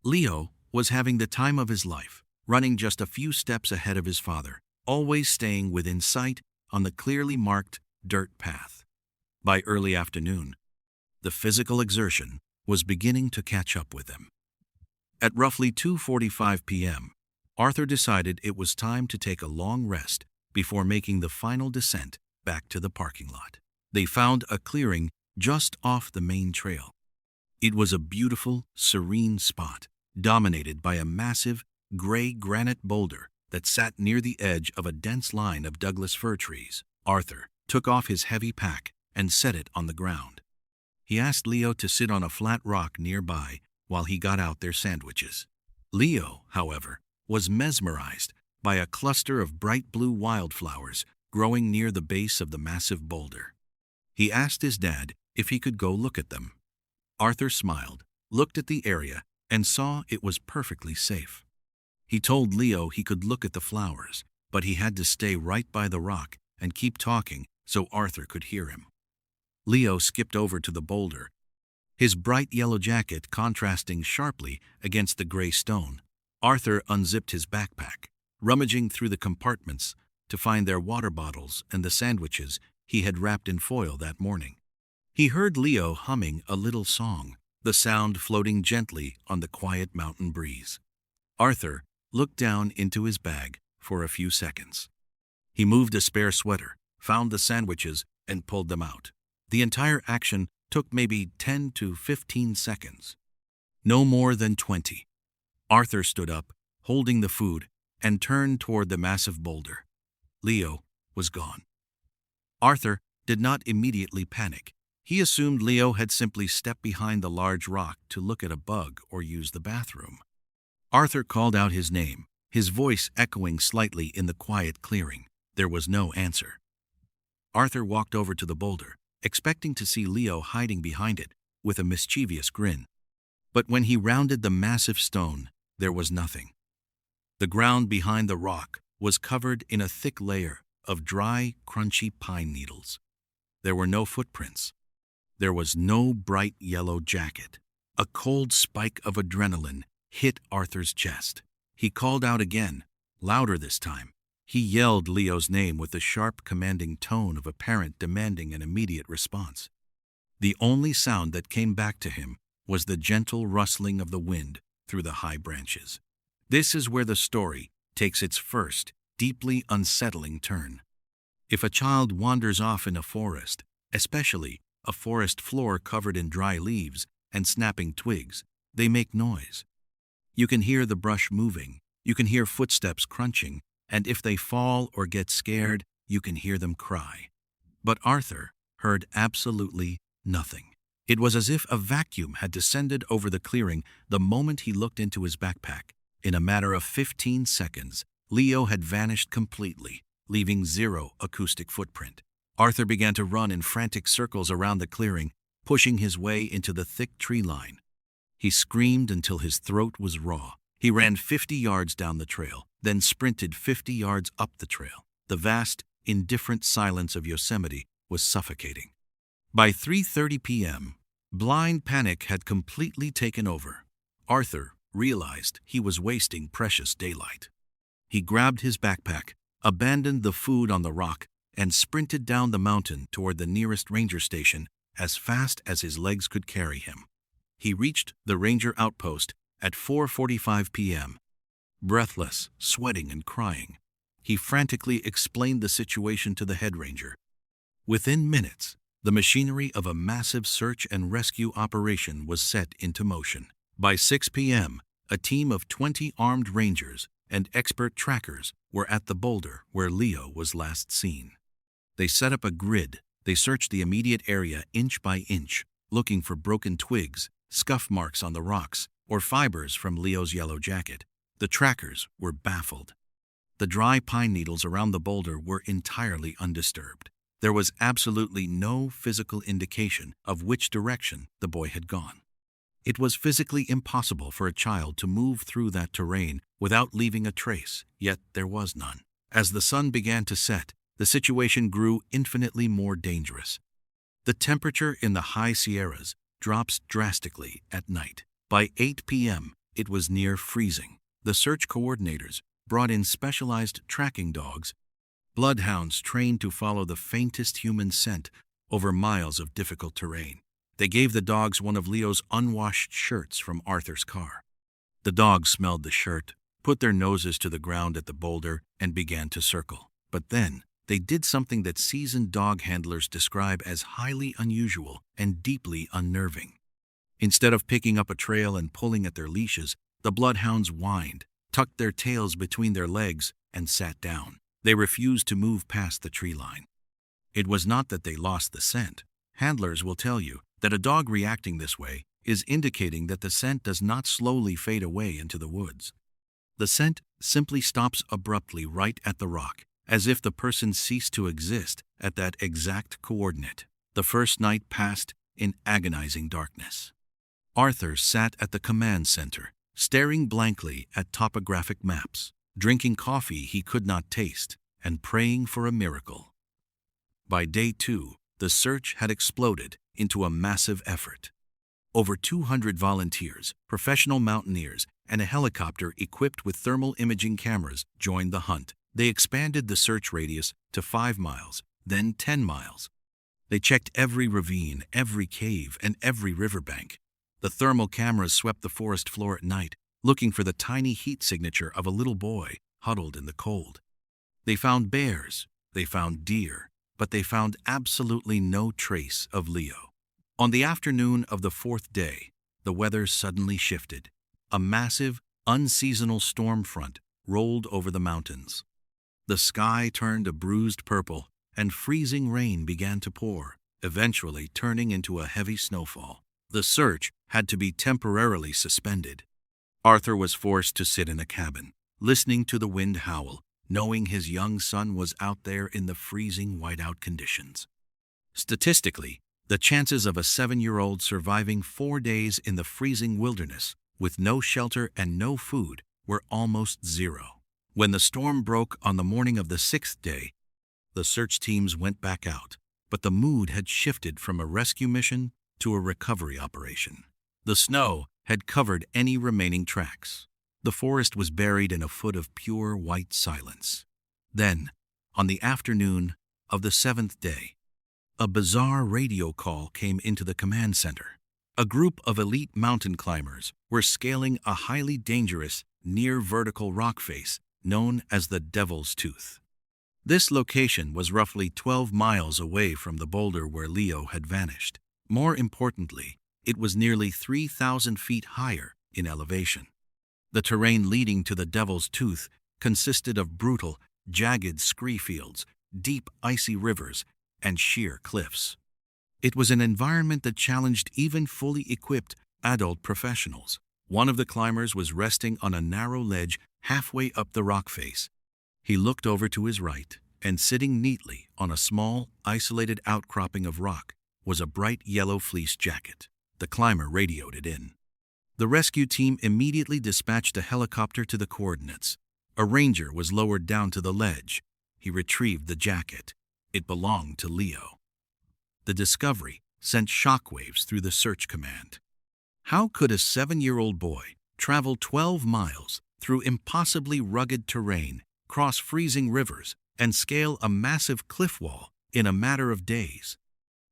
Leo was having the time of his life, running just a few steps ahead of his father, always staying within sight on the clearly marked dirt path. By early afternoon, the physical exertion was beginning to catch up with them. At roughly 2:45 p.m., Arthur decided it was time to take a long rest before making the final descent back to the parking lot. They found a clearing just off the main trail. It was a beautiful, serene spot, dominated by a massive, gray granite boulder that sat near the edge of a dense line of Douglas fir trees. Arthur took off his heavy pack and set it on the ground. He asked Leo to sit on a flat rock nearby while he got out their sandwiches. Leo, however, was mesmerized by a cluster of bright blue wildflowers growing near the base of the massive boulder. He asked his dad if he could go look at them. Arthur smiled, looked at the area, and saw it was perfectly safe. He told Leo he could look at the flowers, but he had to stay right by the rock and keep talking so Arthur could hear him. Leo skipped over to the boulder, his bright yellow jacket contrasting sharply against the gray stone. Arthur unzipped his backpack, rummaging through the compartments to find their water bottles and the sandwiches he had wrapped in foil that morning. He heard Leo humming a little song, the sound floating gently on the quiet mountain breeze. Arthur looked down into his bag for a few seconds. He moved a spare sweater, found the sandwiches, and pulled them out. The entire action took maybe 10 to 15 seconds. No more than 20. Arthur stood up, holding the food, and turned toward the massive boulder. Leo was gone. Arthur did not immediately panic. He assumed Leo had simply stepped behind the large rock to look at a bug or use the bathroom. Arthur called out his name, his voice echoing slightly in the quiet clearing. There was no answer. Arthur walked over to the boulder, expecting to see Leo hiding behind it with a mischievous grin. But when he rounded the massive stone, there was nothing. The ground behind the rock was covered in a thick layer of dry, crunchy pine needles. There were no footprints. There was no bright yellow jacket. A cold spike of adrenaline hit Arthur's chest. He called out again, louder this time. He yelled Leo's name with the sharp, commanding tone of a parent demanding an immediate response. The only sound that came back to him was the gentle rustling of the wind through the high branches. This is where the story takes its first, deeply unsettling turn. If a child wanders off in a forest, especially a forest floor covered in dry leaves and snapping twigs, they make noise. You can hear the brush moving, you can hear footsteps crunching, and if they fall or get scared, you can hear them cry. But Arthur heard absolutely nothing. It was as if a vacuum had descended over the clearing the moment he looked into his backpack. In a matter of 15 seconds, Leo had vanished completely, leaving zero acoustic footprint. Arthur began to run in frantic circles around the clearing, pushing his way into the thick tree line. He screamed until his throat was raw. He ran 50 yards down the trail, then sprinted 50 yards up the trail. The vast, indifferent silence of Yosemite was suffocating. By 3:30 p.m., blind panic had completely taken over. Arthur realized he was wasting precious daylight. He grabbed his backpack, abandoned the food on the rock, and sprinted down the mountain toward the nearest ranger station as fast as his legs could carry him. He reached the ranger outpost at 4:45 p.m. Breathless, sweating, and crying, he frantically explained the situation to the head ranger. Within minutes, the machinery of a massive search and rescue operation was set into motion. By 6 p.m., a team of 20 armed rangers and expert trackers were at the boulder where Leo was last seen. They set up a grid. They searched the immediate area inch by inch, looking for broken twigs, scuff marks on the rocks, or fibers from Leo's yellow jacket. The trackers were baffled. The dry pine needles around the boulder were entirely undisturbed. There was absolutely no physical indication of which direction the boy had gone. It was physically impossible for a child to move through that terrain without leaving a trace, yet there was none. As the sun began to set, the situation grew infinitely more dangerous. The temperature in the high Sierras drops drastically at night. By 8 p.m., it was near freezing. The search coordinators brought in specialized tracking dogs, bloodhounds trained to follow the faintest human scent over miles of difficult terrain. They gave the dogs one of Leo's unwashed shirts from Arthur's car. The dogs smelled the shirt, put their noses to the ground at the boulder, and began to circle. But then, they did something that seasoned dog handlers describe as highly unusual and deeply unnerving. Instead of picking up a trail and pulling at their leashes, the bloodhounds whined, tucked their tails between their legs, and sat down. They refused to move past the tree line. It was not that they lost the scent. Handlers will tell you that a dog reacting this way is indicating that the scent does not slowly fade away into the woods. The scent simply stops abruptly right at the rock, as if the person ceased to exist at that exact coordinate. The first night passed in agonizing darkness. Arthur sat at the command center, staring blankly at topographic maps, drinking coffee he could not taste, and praying for a miracle. By day 2, the search had exploded into a massive effort. Over 200 volunteers, professional mountaineers, and a helicopter equipped with thermal imaging cameras joined the hunt. They expanded the search radius to 5 miles, then 10 miles. They checked every ravine, every cave, and every riverbank. The thermal cameras swept the forest floor at night, looking for the tiny heat signature of a little boy huddled in the cold. They found bears, they found deer, but they found absolutely no trace of Leo. On the afternoon of the 4th day, the weather suddenly shifted. A massive, unseasonal storm front rolled over the mountains. The sky turned a bruised purple, and freezing rain began to pour, eventually turning into a heavy snowfall. The search had to be temporarily suspended. Arthur was forced to sit in a cabin, listening to the wind howl, knowing his young son was out there in the freezing whiteout conditions. Statistically, the chances of a 7-year-old surviving 4 days in the freezing wilderness with no shelter and no food were almost zero. When the storm broke on the morning of the 6th day, the search teams went back out, but the mood had shifted from a rescue mission to a recovery operation. The snow had covered any remaining tracks. The forest was buried in a foot of pure white silence. Then, on the afternoon of the 7th day, a bizarre radio call came into the command center. A group of elite mountain climbers were scaling a highly dangerous, near-vertical rock face known as the Devil's Tooth. This location was roughly 12 miles away from the boulder where Leo had vanished. More importantly, it was nearly 3,000 feet higher in elevation. The terrain leading to the Devil's Tooth consisted of brutal, jagged scree fields, deep icy rivers, and sheer cliffs. It was an environment that challenged even fully equipped adult professionals. One of the climbers was resting on a narrow ledge halfway up the rock face. He looked over to his right, and sitting neatly on a small, isolated outcropping of rock was a bright yellow fleece jacket. The climber radioed it in. The rescue team immediately dispatched a helicopter to the coordinates. A ranger was lowered down to the ledge. He retrieved the jacket. It belonged to Leo. The discovery sent shockwaves through the search command. How could a 7-year-old boy travel 12 miles through impossibly rugged terrain, cross freezing rivers, and scale a massive cliff wall in a matter of days?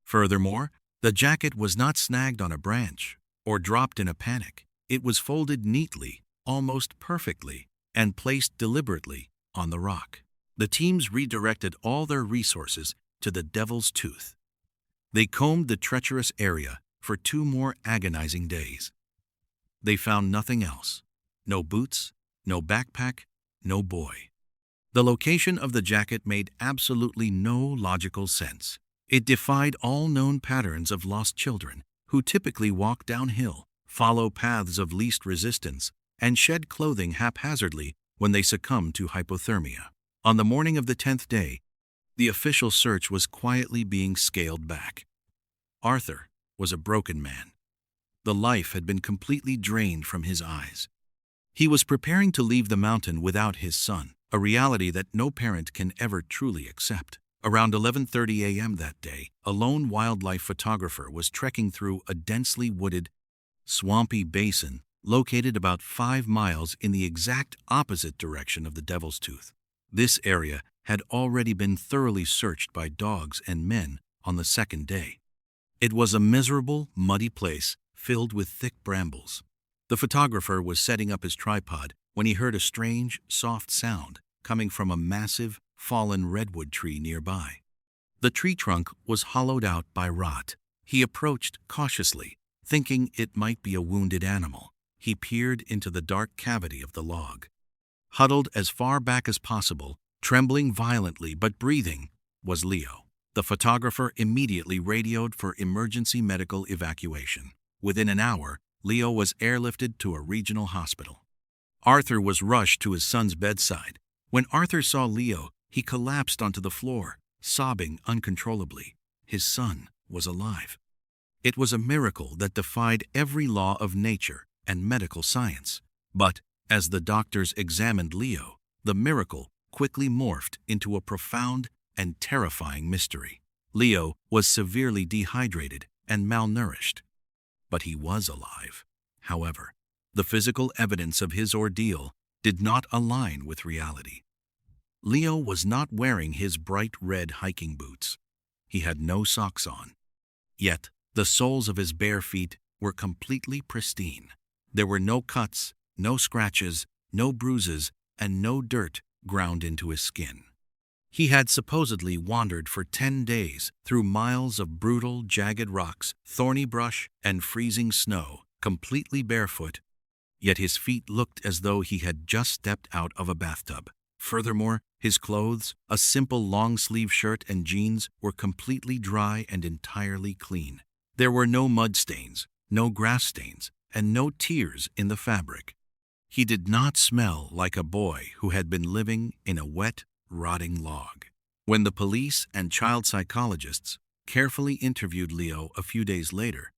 Furthermore, the jacket was not snagged on a branch or dropped in a panic. It was folded neatly, almost perfectly, and placed deliberately on the rock. The teams redirected all their resources to the Devil's Tooth. They combed the treacherous area for 2 more agonizing days. They found nothing else. No boots, no backpack, no boy. The location of the jacket made absolutely no logical sense. It defied all known patterns of lost children who typically walk downhill, follow paths of least resistance, and shed clothing haphazardly when they succumb to hypothermia. On the morning of the 10th day, the official search was quietly being scaled back. Arthur was a broken man. The life had been completely drained from his eyes. He was preparing to leave the mountain without his son, a reality that no parent can ever truly accept. Around 11:30 a.m. that day, a lone wildlife photographer was trekking through a densely wooded, swampy basin located about 5 miles in the exact opposite direction of the Devil's Tooth. This area had already been thoroughly searched by dogs and men on the 2nd day. It was a miserable, muddy place filled with thick brambles. The photographer was setting up his tripod when he heard a strange, soft sound coming from a massive, fallen redwood tree nearby. The tree trunk was hollowed out by rot. He approached cautiously, thinking it might be a wounded animal. He peered into the dark cavity of the log. Huddled as far back as possible, trembling violently but breathing, was Leo. The photographer immediately radioed for emergency medical evacuation. Within an hour, Leo was airlifted to a regional hospital. Arthur was rushed to his son's bedside. When Arthur saw Leo, he collapsed onto the floor, sobbing uncontrollably. His son was alive. It was a miracle that defied every law of nature and medical science. But, as the doctors examined Leo, the miracle quickly morphed into a profound and terrifying mystery. Leo was severely dehydrated and malnourished. But he was alive. However, the physical evidence of his ordeal did not align with reality. Leo was not wearing his bright red hiking boots. He had no socks on. Yet, the soles of his bare feet were completely pristine. There were no cuts, no scratches, no bruises, and no dirt ground into his skin. He had supposedly wandered for 10 days through miles of brutal, jagged rocks, thorny brush, and freezing snow, completely barefoot. Yet his feet looked as though he had just stepped out of a bathtub. Furthermore, his clothes, a simple long-sleeve shirt and jeans, were completely dry and entirely clean. There were no mud stains, no grass stains, and no tears in the fabric. He did not smell like a boy who had been living in a wet, rotting log. When the police and child psychologists carefully interviewed Leo a few days later,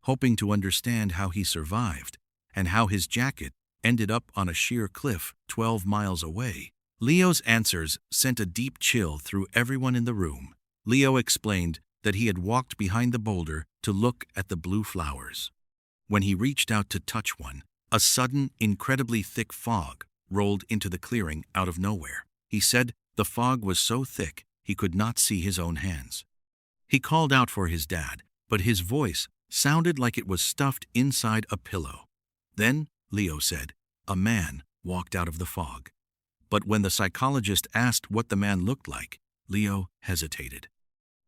hoping to understand how he survived and how his jacket ended up on a sheer cliff 12 miles away, Leo's answers sent a deep chill through everyone in the room. Leo explained that he had walked behind the boulder to look at the blue flowers. When he reached out to touch one, a sudden, incredibly thick fog rolled into the clearing out of nowhere. He said the fog was so thick he could not see his own hands. He called out for his dad, but his voice sounded like it was stuffed inside a pillow. Then, Leo said, a man walked out of the fog. But when the psychologist asked what the man looked like, Leo hesitated.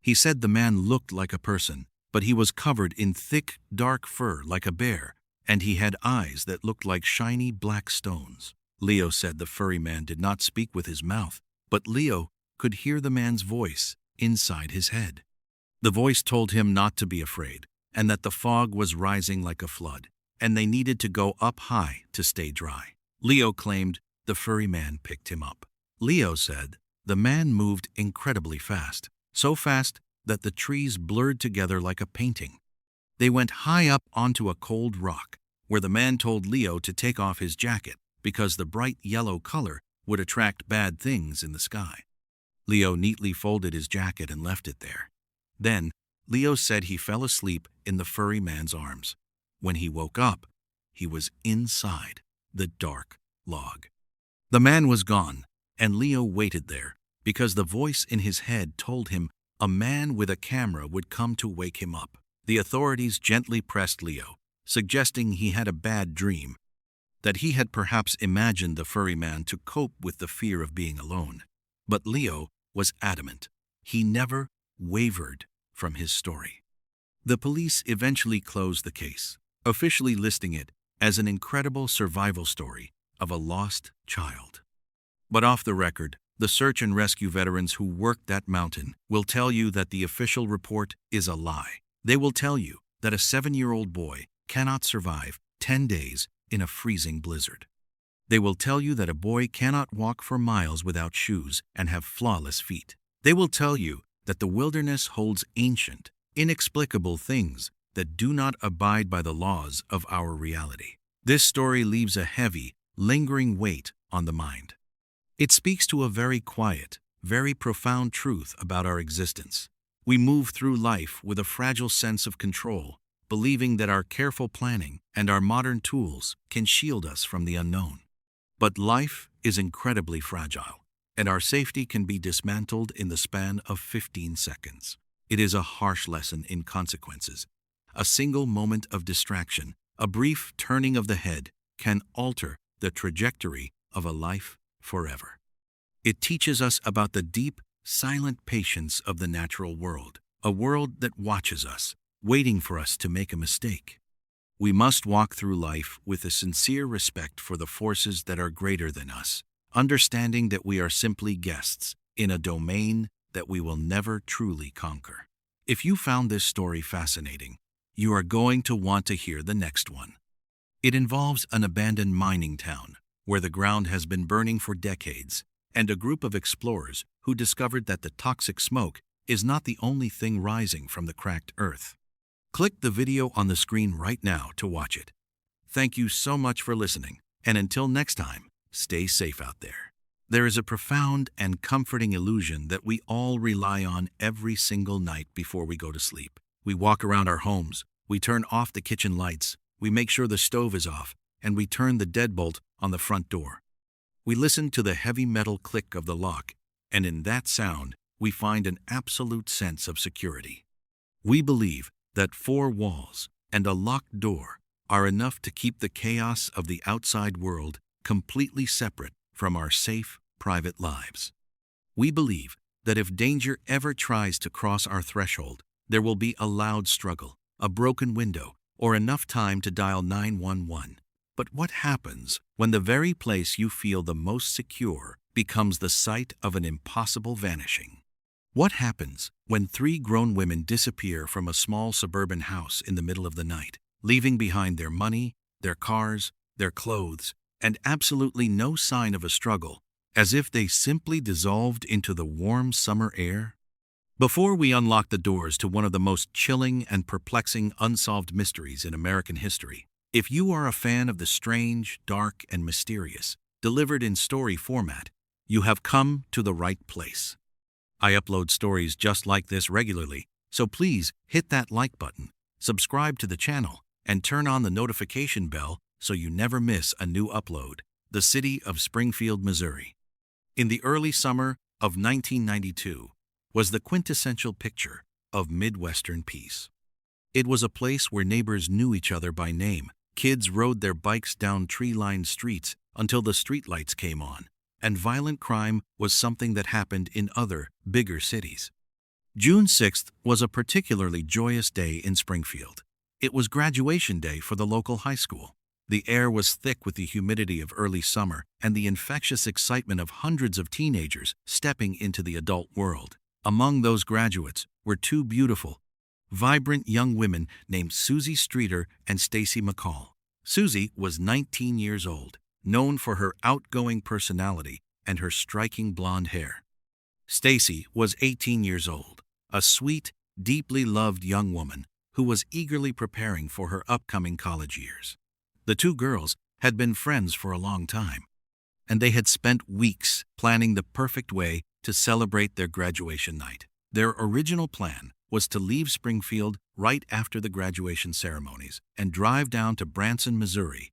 He said the man looked like a person, but he was covered in thick, dark fur like a bear, and he had eyes that looked like shiny black stones. Leo said the furry man did not speak with his mouth, but Leo could hear the man's voice inside his head. The voice told him not to be afraid, and that the fog was rising like a flood, and they needed to go up high to stay dry. Leo claimed the furry man picked him up. Leo said the man moved incredibly fast, so fast that the trees blurred together like a painting. They went high up onto a cold rock, where the man told Leo to take off his jacket because the bright yellow color would attract bad things in the sky. Leo neatly folded his jacket and left it there. Then, Leo said he fell asleep in the furry man's arms. When he woke up, he was inside the dark log. The man was gone, and Leo waited there because the voice in his head told him a man with a camera would come to wake him up. The authorities gently pressed Leo, suggesting he had a bad dream, that he had perhaps imagined the furry man to cope with the fear of being alone. But Leo was adamant. He never wavered from his story. The police eventually closed the case, officially listing it as an incredible survival story of a lost child. But off the record, the search and rescue veterans who worked that mountain will tell you that the official report is a lie. They will tell you that a 7-year-old boy cannot survive 10 days in a freezing blizzard. They will tell you that a boy cannot walk for miles without shoes and have flawless feet. They will tell you that the wilderness holds ancient, inexplicable things that do not abide by the laws of our reality. This story leaves a heavy, lingering weight on the mind. It speaks to a very quiet, very profound truth about our existence. We move through life with a fragile sense of control, believing that our careful planning and our modern tools can shield us from the unknown. But life is incredibly fragile, and our safety can be dismantled in the span of 15 seconds. It is a harsh lesson in consequences. A single moment of distraction, a brief turning of the head, can alter the trajectory of a life forever. It teaches us about the deep, silent patience of the natural world, a world that watches us, waiting for us to make a mistake. We must walk through life with a sincere respect for the forces that are greater than us, understanding that we are simply guests in a domain that we will never truly conquer. If you found this story fascinating, you are going to want to hear the next one. It involves an abandoned mining town where the ground has been burning for decades, and a group of explorers who discovered that the toxic smoke is not the only thing rising from the cracked earth. Click the video on the screen right now to watch it. Thank you so much for listening, and until next time, stay safe out there. There is a profound and comforting illusion that we all rely on every single night before we go to sleep. We walk around our homes, we turn off the kitchen lights, we make sure the stove is off, and we turn the deadbolt on the front door. We listen to the heavy metal click of the lock, and in that sound, we find an absolute sense of security. We believe that 4 walls and a locked door are enough to keep the chaos of the outside world completely separate from our safe, private lives. We believe that if danger ever tries to cross our threshold, there will be a loud struggle, a broken window, or enough time to dial 911. But what happens when the very place you feel the most secure becomes the site of an impossible vanishing? What happens when 3 grown women disappear from a small suburban house in the middle of the night, leaving behind their money, their cars, their clothes, and absolutely no sign of a struggle, as if they simply dissolved into the warm summer air? Before we unlock the doors to one of the most chilling and perplexing unsolved mysteries in American history, if you are a fan of the strange, dark, and mysterious, delivered in story format, you have come to the right place. I upload stories just like this regularly, so please hit that like button, subscribe to the channel, and turn on the notification bell so you never miss a new upload. The city of Springfield, Missouri, in the early summer of 1992, was the quintessential picture of Midwestern peace. It was a place where neighbors knew each other by name, kids rode their bikes down tree-lined streets until the streetlights came on, and violent crime was something that happened in other, bigger cities. June 6th was a particularly joyous day in Springfield. It was graduation day for the local high school. The air was thick with the humidity of early summer and the infectious excitement of hundreds of teenagers stepping into the adult world. Among those graduates were 2 beautiful, vibrant young women named Susie Streeter and Stacy McCall. Susie was 19 years old, known for her outgoing personality and her striking blonde hair. Stacy was 18 years old, a sweet, deeply loved young woman who was eagerly preparing for her upcoming college years. The 2 girls had been friends for a long time, and they had spent weeks planning the perfect way to celebrate their graduation night. Their original plan was to leave Springfield right after the graduation ceremonies and drive down to Branson, Missouri,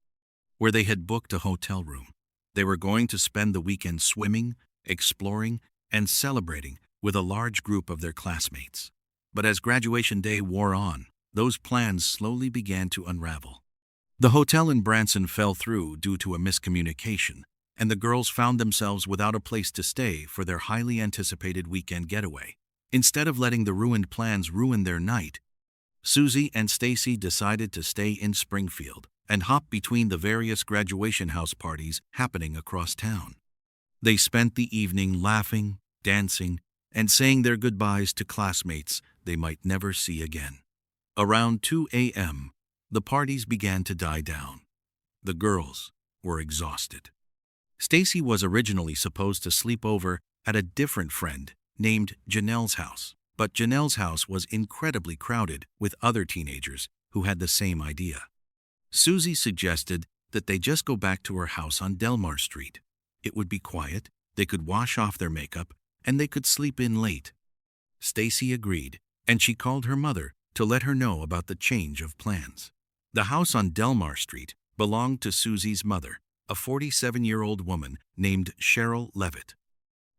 where they had booked a hotel room. They were going to spend the weekend swimming, exploring, and celebrating with a large group of their classmates. But as graduation day wore on, those plans slowly began to unravel. The hotel in Branson fell through due to a miscommunication, and the girls found themselves without a place to stay for their highly anticipated weekend getaway. Instead of letting the ruined plans ruin their night, Susie and Stacy decided to stay in Springfield and hop between the various graduation house parties happening across town. They spent the evening laughing, dancing, and saying their goodbyes to classmates they might never see again. Around 2 a.m., the parties began to die down. The girls were exhausted. Stacy was originally supposed to sleep over at a different friend named Janelle's house, but Janelle's house was incredibly crowded with other teenagers who had the same idea. Susie suggested that they just go back to her house on Delmar Street. It would be quiet, they could wash off their makeup, and they could sleep in late. Stacy agreed, and she called her mother to let her know about the change of plans. The house on Delmar Street belonged to Susie's mother, a 47-year-old woman named Cheryl Levitt.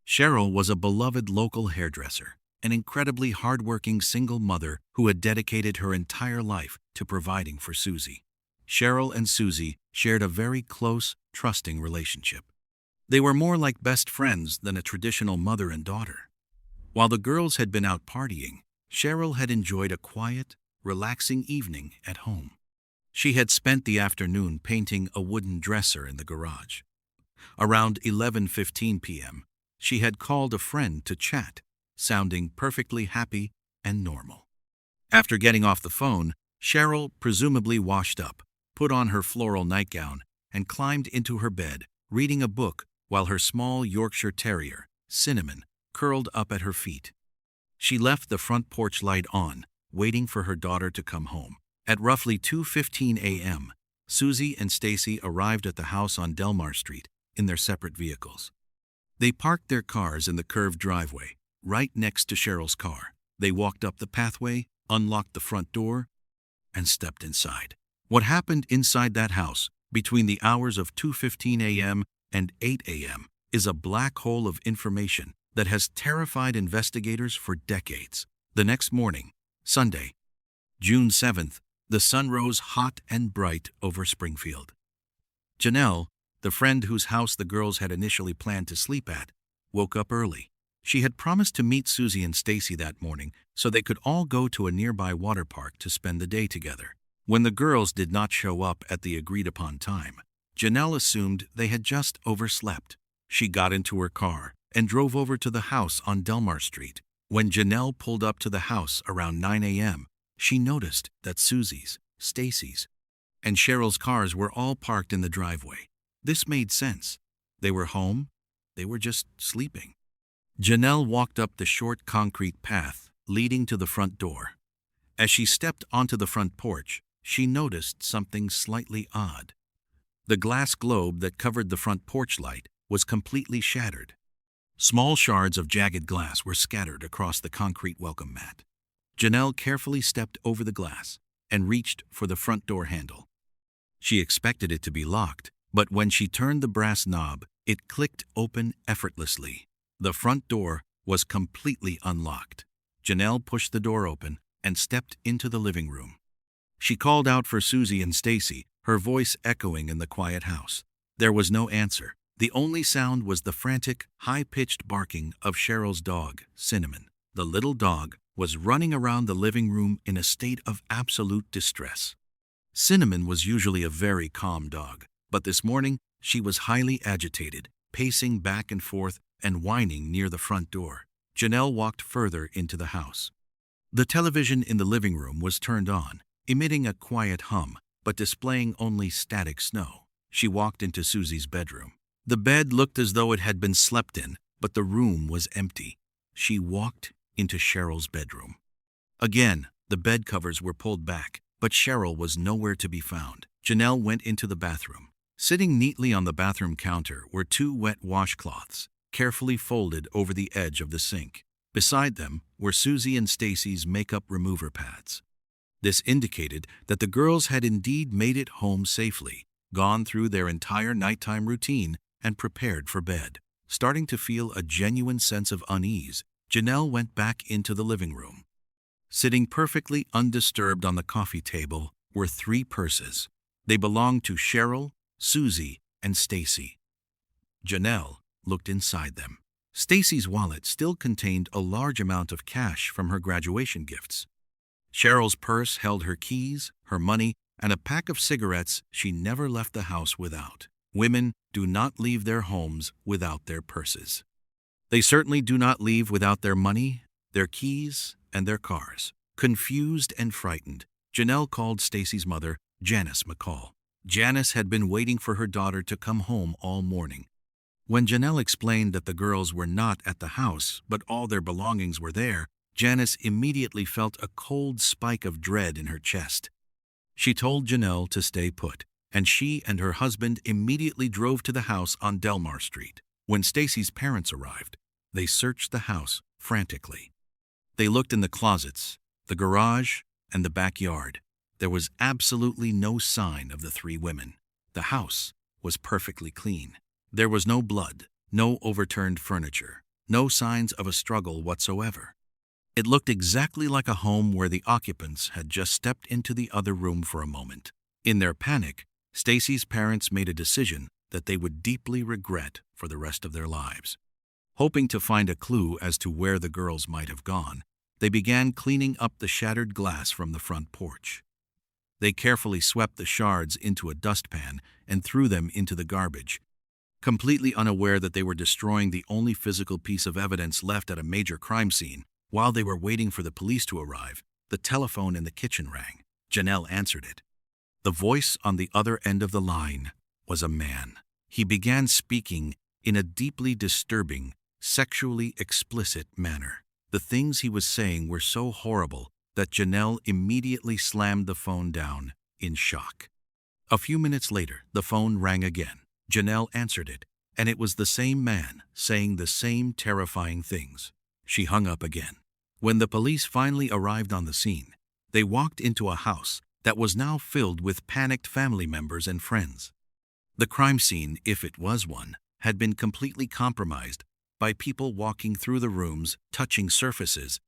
Cheryl was a beloved local hairdresser, an incredibly hardworking single mother who had dedicated her entire life to providing for Susie. Cheryl and Susie shared a very close, trusting relationship. They were more like best friends than a traditional mother and daughter. While the girls had been out partying, Cheryl had enjoyed a quiet, relaxing evening at home. She had spent the afternoon painting a wooden dresser in the garage. Around 11:15 p.m., she had called a friend to chat, sounding perfectly happy and normal. After getting off the phone, Cheryl presumably washed up, put on her floral nightgown, and climbed into her bed, reading a book while her small Yorkshire Terrier, Cinnamon, curled up at her feet. She left the front porch light on, waiting for her daughter to come home. At roughly 2:15 a.m., Susie and Stacy arrived at the house on Delmar Street in their separate vehicles. They parked their cars in the curved driveway, right next to Cheryl's car. They walked up the pathway, unlocked the front door, and stepped inside. What happened inside that house between the hours of 2:15 a.m. and 8 a.m. is a black hole of information that has terrified investigators for decades. The next morning, Sunday, June 7th, the sun rose hot and bright over Springfield. Janelle, the friend whose house the girls had initially planned to sleep at, woke up early. She had promised to meet Susie and Stacy that morning so they could all go to a nearby water park to spend the day together. When the girls did not show up at the agreed-upon time, Janelle assumed they had just overslept. She got into her car and drove over to the house on Delmar Street. When Janelle pulled up to the house around 9 a.m., she noticed that Susie's, Stacy's, and Cheryl's cars were all parked in the driveway. This made sense. They were home. They were just sleeping. Janelle walked up the short concrete path leading to the front door. As she stepped onto the front porch, she noticed something slightly odd. The glass globe that covered the front porch light was completely shattered. Small shards of jagged glass were scattered across the concrete welcome mat. Janelle carefully stepped over the glass and reached for the front door handle. She expected it to be locked, but when she turned the brass knob, it clicked open effortlessly. The front door was completely unlocked. Janelle pushed the door open and stepped into the living room. She called out for Susie and Stacy, her voice echoing in the quiet house. There was no answer. The only sound was the frantic, high-pitched barking of Cheryl's dog, Cinnamon. The little dog was running around the living room in a state of absolute distress. Cinnamon was usually a very calm dog, but this morning she was highly agitated, pacing back and forth and whining near the front door. Janelle walked further into the house. The television in the living room was turned on, emitting a quiet hum, but displaying only static snow. She walked into Susie's bedroom. The bed looked as though it had been slept in, but the room was empty. She walked into Cheryl's bedroom. Again, the bed covers were pulled back, but Cheryl was nowhere to be found. Janelle went into the bathroom. Sitting neatly on the bathroom counter were 2 wet washcloths, carefully folded over the edge of the sink. Beside them were Susie and Stacy's makeup remover pads. This indicated that the girls had indeed made it home safely, gone through their entire nighttime routine, and prepared for bed. Starting to feel a genuine sense of unease, Janelle went back into the living room. Sitting perfectly undisturbed on the coffee table were 3 purses. They belonged to Cheryl, Susie, and Stacy. Janelle looked inside them. Stacy's wallet still contained a large amount of cash from her graduation gifts. Cheryl's purse held her keys, her money, and a pack of cigarettes she never left the house without. Women do not leave their homes without their purses. They certainly do not leave without their money, their keys, and their cars. Confused and frightened, Janelle called Stacy's mother, Janice McCall. Janice had been waiting for her daughter to come home all morning. When Janelle explained that the girls were not at the house, but all their belongings were there, Janice immediately felt a cold spike of dread in her chest. She told Janelle to stay put, and she and her husband immediately drove to the house on Delmar Street. When Stacy's parents arrived, they searched the house frantically. They looked in the closets, the garage, and the backyard. There was absolutely no sign of the 3 women. The house was perfectly clean. There was no blood, no overturned furniture, no signs of a struggle whatsoever. It looked exactly like a home where the occupants had just stepped into the other room for a moment. In their panic, Stacy's parents made a decision that they would deeply regret for the rest of their lives. Hoping to find a clue as to where the girls might have gone, they began cleaning up the shattered glass from the front porch. They carefully swept the shards into a dustpan and threw them into the garbage, completely unaware that they were destroying the only physical piece of evidence left at a major crime scene. While they were waiting for the police to arrive, the telephone in the kitchen rang. Janelle answered it. The voice on the other end of the line was a man. He began speaking in a deeply disturbing, sexually explicit manner. The things he was saying were so horrible that Janelle immediately slammed the phone down in shock. A few minutes later, the phone rang again. Janelle answered it, and it was the same man saying the same terrifying things. She hung up again. When the police finally arrived on the scene, they walked into a house that was now filled with panicked family members and friends. The crime scene, if it was one, had been completely compromised by people walking through the rooms, touching surfaces,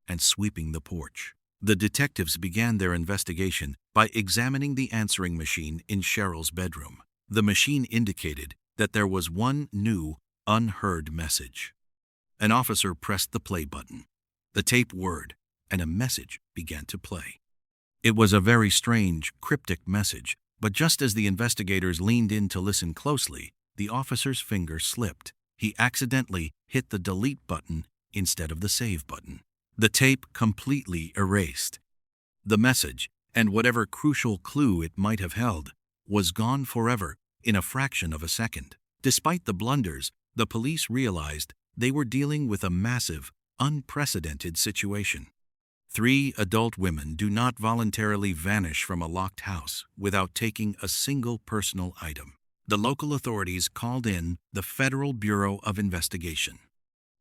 and sweeping the porch. The detectives began their investigation by examining the answering machine in Cheryl's bedroom. The machine indicated that there was one new, unheard message. An officer pressed the play button. The tape whirred, and a message began to play. It was a very strange, cryptic message, but just as the investigators leaned in to listen closely, the officer's finger slipped. He accidentally hit the delete button instead of the save button. The tape completely erased. The message, and whatever crucial clue it might have held, was gone forever in a fraction of a second. Despite the blunders, the police realized they were dealing with a massive, unprecedented situation. 3 adult women do not voluntarily vanish from a locked house without taking a single personal item. The local authorities called in the Federal Bureau of Investigation.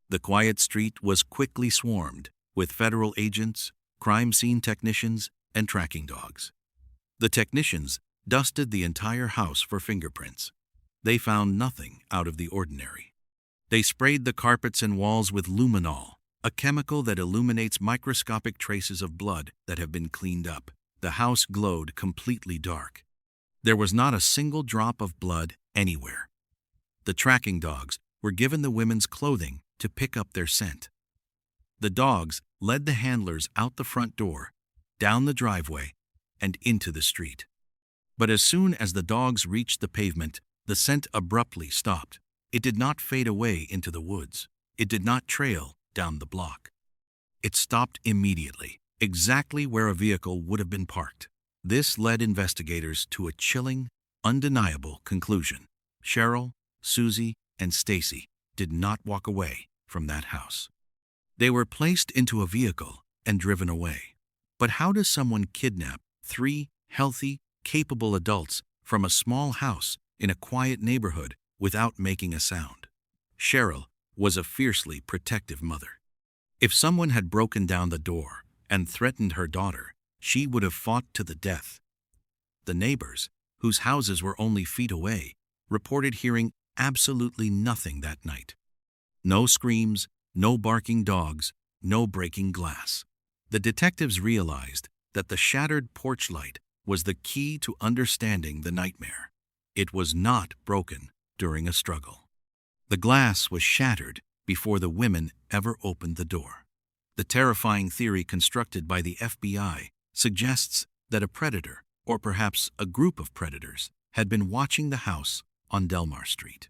The quiet street was quickly swarmed with federal agents, crime scene technicians, and tracking dogs. The technicians dusted the entire house for fingerprints. They found nothing out of the ordinary. They sprayed the carpets and walls with luminol, a chemical that illuminates microscopic traces of blood that have been cleaned up. The house glowed completely dark. There was not a single drop of blood anywhere. The tracking dogs were given the women's clothing to pick up their scent. The dogs led the handlers out the front door, down the driveway, and into the street. But as soon as the dogs reached the pavement, the scent abruptly stopped. It did not fade away into the woods. It did not trail down the block. It stopped immediately, exactly where a vehicle would have been parked. This led investigators to a chilling, undeniable conclusion. Cheryl, Susie, and Stacy did not walk away from that house. They were placed into a vehicle and driven away. But how does someone kidnap 3 healthy, capable adults from a small house in a quiet neighborhood without making a sound? Cheryl was a fiercely protective mother. If someone had broken down the door and threatened her daughter, she would have fought to the death. The neighbors, whose houses were only feet away, reported hearing absolutely nothing that night. No screams, no barking dogs, no breaking glass. The detectives realized that the shattered porch light was the key to understanding the nightmare. It was not broken during a struggle. The glass was shattered before the women ever opened the door. The terrifying theory constructed by the FBI suggests that a predator, or perhaps a group of predators, had been watching the house on Delmar Street.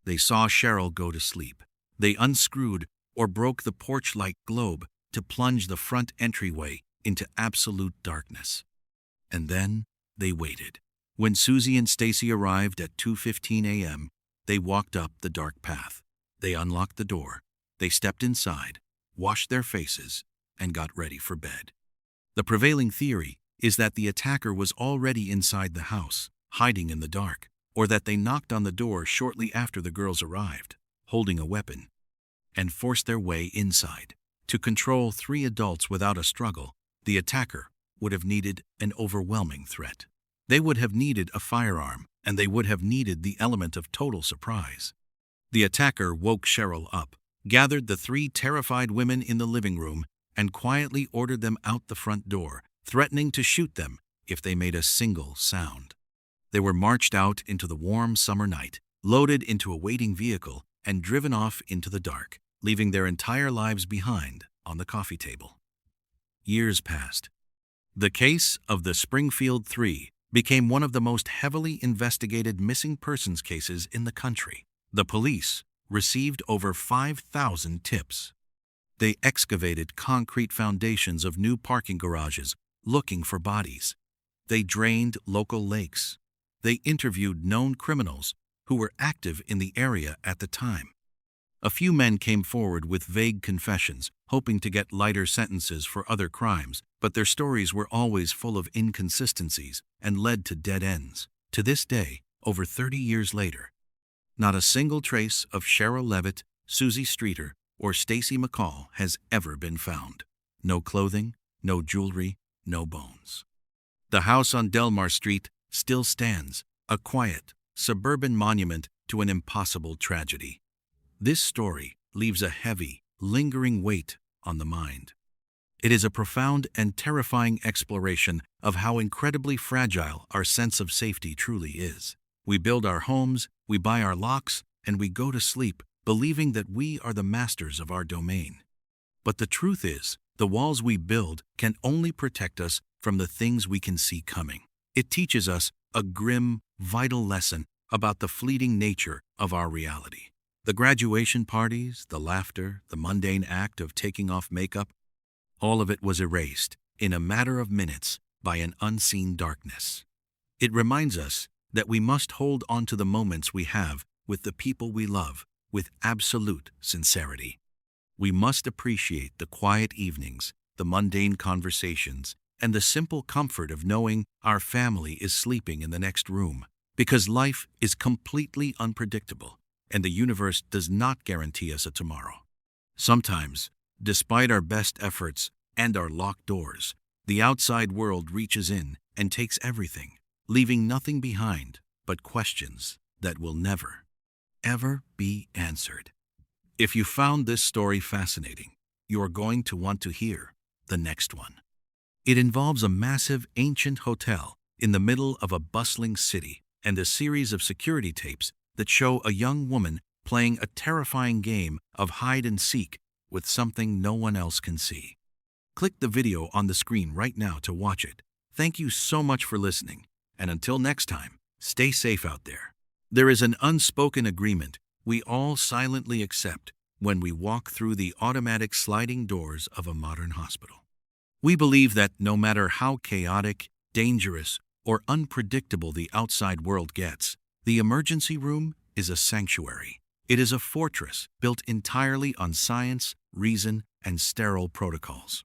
They saw Cheryl go to sleep. They unscrewed or broke the porch-like globe to plunge the front entryway into absolute darkness. And then they waited. When Susie and Stacy arrived at 2:15 a.m., they walked up the dark path. They unlocked the door. They stepped inside, washed their faces, and got ready for bed. The prevailing theory is that the attacker was already inside the house, hiding in the dark, or that they knocked on the door shortly after the girls arrived, holding a weapon, and forced their way inside. To control 3 adults without a struggle, the attacker would have needed an overwhelming threat. They would have needed a firearm, and they would have needed the element of total surprise. The attacker woke Cheryl up, gathered the 3 terrified women in the living room, and quietly ordered them out the front door, threatening to shoot them if they made a single sound. They were marched out into the warm summer night, loaded into a waiting vehicle, and driven off into the dark, leaving their entire lives behind on the coffee table. Years passed. The case of the Springfield Three became one of the most heavily investigated missing persons cases in the country. The police received over 5,000 tips. They excavated concrete foundations of new parking garages looking for bodies. They drained local lakes. They interviewed known criminals who were active in the area at the time. A few men came forward with vague confessions, hoping to get lighter sentences for other crimes, but their stories were always full of inconsistencies and led to dead ends. To this day, over 30 years later, not a single trace of Cheryl Levitt, Susie Streeter, or Stacy McCall has ever been found. No clothing, no jewelry, no bones. The house on Delmar Street still stands, a quiet, suburban monument to an impossible tragedy. This story leaves a heavy, lingering weight on the mind. It is a profound and terrifying exploration of how incredibly fragile our sense of safety truly is. We build our homes, we buy our locks, and we go to sleep believing that we are the masters of our domain. But the truth is, the walls we build can only protect us from the things we can see coming. It teaches us a grim, vital lesson about the fleeting nature of our reality. The graduation parties, the laughter, the mundane act of taking off makeup, all of it was erased in a matter of minutes by an unseen darkness. It reminds us that we must hold on to the moments we have with the people we love with absolute sincerity. We must appreciate the quiet evenings, the mundane conversations, and the simple comfort of knowing our family is sleeping in the next room, because life is completely unpredictable, and the universe does not guarantee us a tomorrow. Sometimes, despite our best efforts and our locked doors, the outside world reaches in and takes everything, leaving nothing behind but questions that will never, ever be answered. If you found this story fascinating, you are going to want to hear the next one. It involves a massive ancient hotel in the middle of a bustling city and a series of security tapes that show a young woman playing a terrifying game of hide and seek with something no one else can see. Click the video on the screen right now to watch it. Thank you so much for listening, and until next time, stay safe out there. There is an unspoken agreement we all silently accept when we walk through the automatic sliding doors of a modern hospital. We believe that no matter how chaotic, dangerous, or unpredictable the outside world gets, the emergency room is a sanctuary. It is a fortress built entirely on science, reason, and sterile protocols.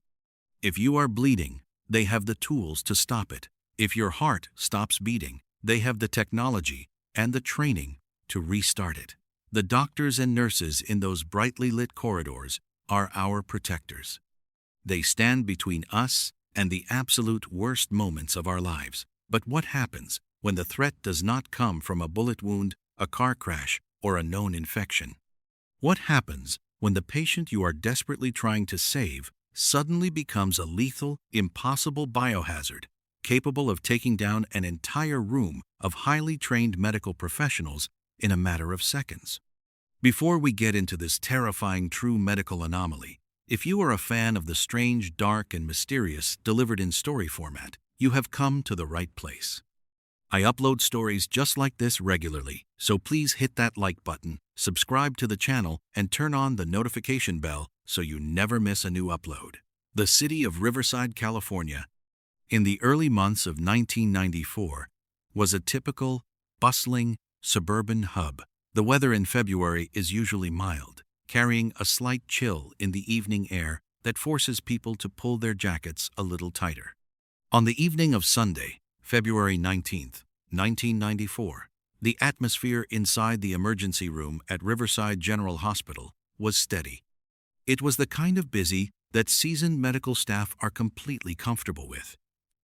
If you are bleeding, they have the tools to stop it. If your heart stops beating, they have the technology and the training to restart it. The doctors and nurses in those brightly lit corridors are our protectors. They stand between us and the absolute worst moments of our lives. But what happens when the threat does not come from a bullet wound, a car crash, or a known infection? What happens when the patient you are desperately trying to save suddenly becomes a lethal, impossible biohazard, capable of taking down an entire room of highly trained medical professionals in a matter of seconds? Before we get into this terrifying true medical anomaly, if you are a fan of the strange, dark, and mysterious delivered in story format, you have come to the right place. I upload stories just like this regularly, so please hit that like button, subscribe to the channel, and turn on the notification bell so you never miss a new upload. The city of Riverside, California, in the early months of 1994, was a typical, bustling, suburban hub. The weather in February is usually mild, carrying a slight chill in the evening air that forces people to pull their jackets a little tighter. On the evening of Sunday, February 19th, 1994, the atmosphere inside the emergency room at Riverside General Hospital was steady. It was the kind of busy that seasoned medical staff are completely comfortable with.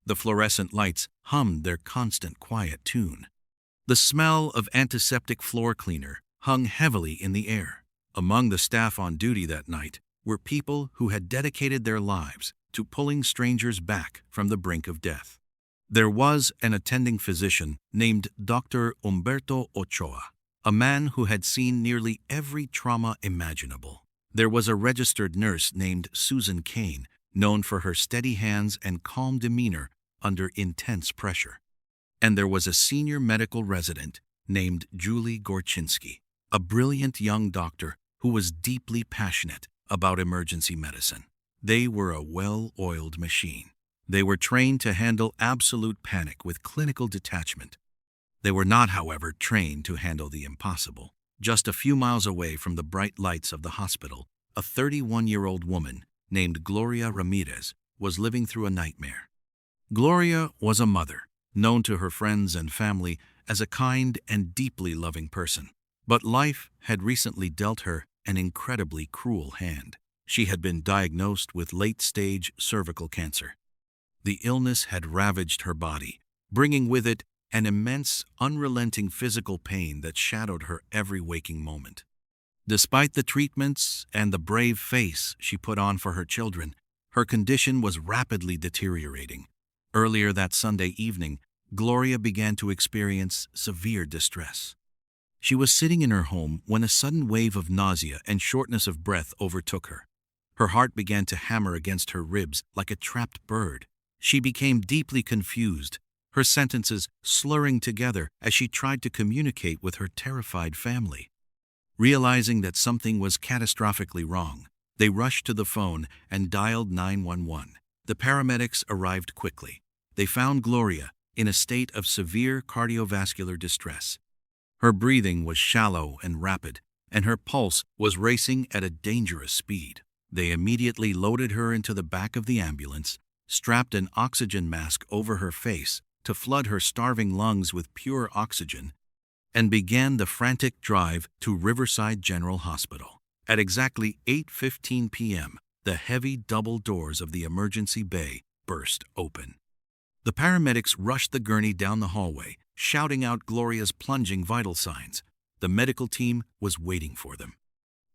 The fluorescent lights hummed their constant quiet tune. The smell of antiseptic floor cleaner hung heavily in the air. Among the staff on duty that night were people who had dedicated their lives to pulling strangers back from the brink of death. There was an attending physician named Dr. Humberto Ochoa, a man who had seen nearly every trauma imaginable. There was a registered nurse named Susan Kane, known for her steady hands and calm demeanor under intense pressure. And there was a senior medical resident named Julie Gorczynski, a brilliant young doctor who was deeply passionate about emergency medicine. They were a well-oiled machine. They were trained to handle absolute panic with clinical detachment. They were not, however, trained to handle the impossible. Just a few miles away from the bright lights of the hospital, a 31-year-old woman named Gloria Ramirez was living through a nightmare. Gloria was a mother, known to her friends and family as a kind and deeply loving person. But life had recently dealt her an incredibly cruel hand. She had been diagnosed with late-stage cervical cancer. The illness had ravaged her body, bringing with it an immense, unrelenting physical pain that shadowed her every waking moment. Despite the treatments and the brave face she put on for her children, her condition was rapidly deteriorating. Earlier that Sunday evening, Gloria began to experience severe distress. She was sitting in her home when a sudden wave of nausea and shortness of breath overtook her. Her heart began to hammer against her ribs like a trapped bird. She became deeply confused, her sentences slurring together as she tried to communicate with her terrified family. Realizing that something was catastrophically wrong, they rushed to the phone and dialed 911. The paramedics arrived quickly. They found Gloria in a state of severe cardiovascular distress. Her breathing was shallow and rapid, and her pulse was racing at a dangerous speed. They immediately loaded her into the back of the ambulance, strapped an oxygen mask over her face to flood her starving lungs with pure oxygen, and began the frantic drive to Riverside General Hospital. At exactly 8:15 p.m., the heavy double doors of the emergency bay burst open. The paramedics rushed the gurney down the hallway, shouting out Gloria's plunging vital signs. The medical team was waiting for them.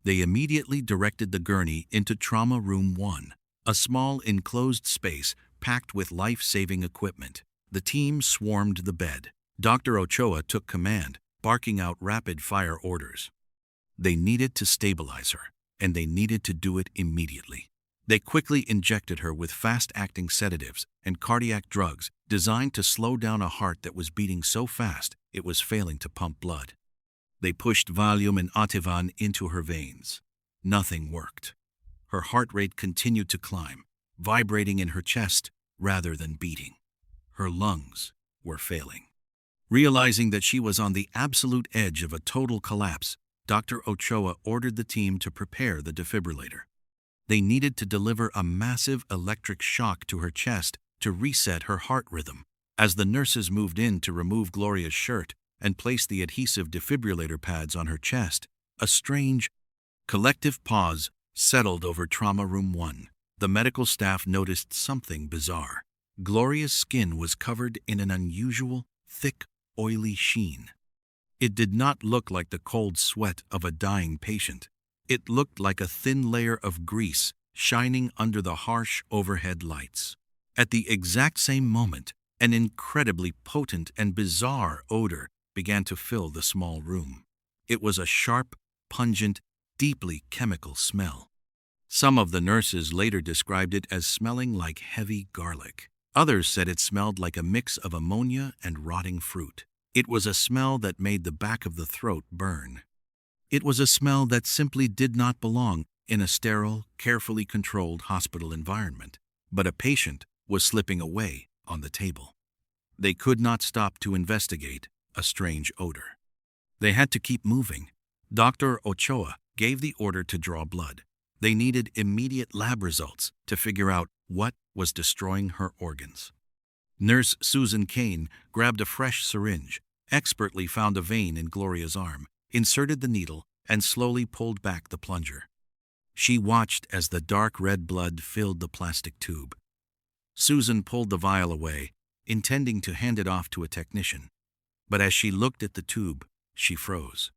They immediately directed the gurney into Trauma Room 1, a small enclosed space packed with life-saving equipment. The team swarmed the bed. Dr. Ochoa took command, barking out rapid-fire orders. They needed to stabilize her, and they needed to do it immediately. They quickly injected her with fast-acting sedatives and cardiac drugs designed to slow down a heart that was beating so fast it was failing to pump blood. They pushed Valium and Ativan into her veins. Nothing worked. Her heart rate continued to climb, vibrating in her chest rather than beating. Her lungs were failing. Realizing that she was on the absolute edge of a total collapse, Dr. Ochoa ordered the team to prepare the defibrillator. They needed to deliver a massive electric shock to her chest to reset her heart rhythm. As the nurses moved in to remove Gloria's shirt and place the adhesive defibrillator pads on her chest, a strange, collective pause settled over Trauma Room 1. The medical staff noticed something bizarre. Gloria's skin was covered in an unusual, thick, oily sheen. It did not look like the cold sweat of a dying patient. It looked like a thin layer of grease shining under the harsh overhead lights. At the exact same moment, an incredibly potent and bizarre odor began to fill the small room. It was a sharp, pungent, deeply chemical smell. Some of the nurses later described it as smelling like heavy garlic. Others said it smelled like a mix of ammonia and rotting fruit. It was a smell that made the back of the throat burn. It was a smell that simply did not belong in a sterile, carefully controlled hospital environment. But a patient was slipping away on the table. They could not stop to investigate a strange odor. They had to keep moving. Dr. Ochoa gave the order to draw blood. They needed immediate lab results to figure out what was destroying her organs. Nurse Susan Kane grabbed a fresh syringe, expertly found a vein in Gloria's arm, inserted the needle, and slowly pulled back the plunger. She watched as the dark red blood filled the plastic tube. Susan pulled the vial away, intending to hand it off to a technician. But as she looked at the tube, she froze.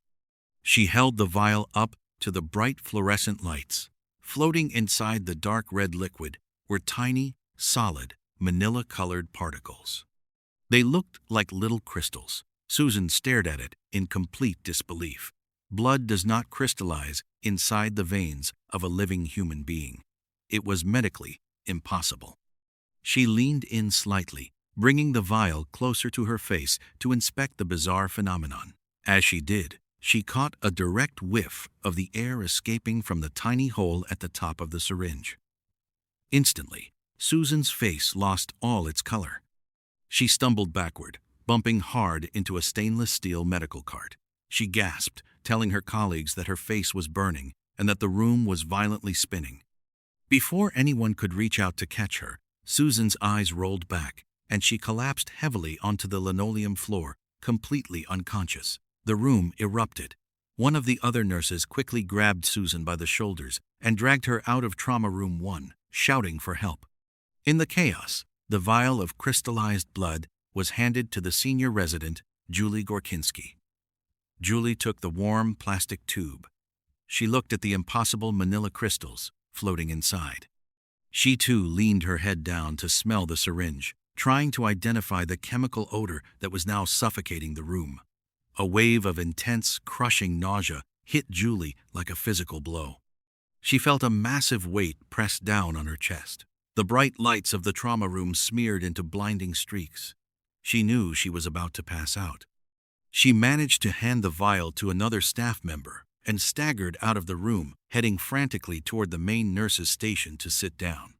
She held the vial up to the bright fluorescent lights, Floating inside the dark red liquid were tiny, solid, manila-colored particles. They looked like little crystals. Susan stared at it in complete disbelief. Blood does not crystallize inside the veins of a living human being. It was medically impossible. She leaned in slightly, bringing the vial closer to her face to inspect the bizarre phenomenon. As she did, she caught a direct whiff of the air escaping from the tiny hole at the top of the syringe. Instantly, Susan's face lost all its color. She stumbled backward, bumping hard into a stainless steel medical cart. She gasped, telling her colleagues that her face was burning and that the room was violently spinning. Before anyone could reach out to catch her, Susan's eyes rolled back, and she collapsed heavily onto the linoleum floor, completely unconscious. The room erupted. One of the other nurses quickly grabbed Susan by the shoulders and dragged her out of Trauma Room 1, shouting for help. In the chaos, the vial of crystallized blood was handed to the senior resident, Julie Gorkinski. Julie took the warm plastic tube. She looked at the impossible manila crystals floating inside. She too leaned her head down to smell the syringe, trying to identify the chemical odor that was now suffocating the room. A wave of intense, crushing nausea hit Julie like a physical blow. She felt a massive weight pressed down on her chest. The bright lights of the trauma room smeared into blinding streaks. She knew she was about to pass out. She managed to hand the vial to another staff member and staggered out of the room, heading frantically toward the main nurse's station to sit down.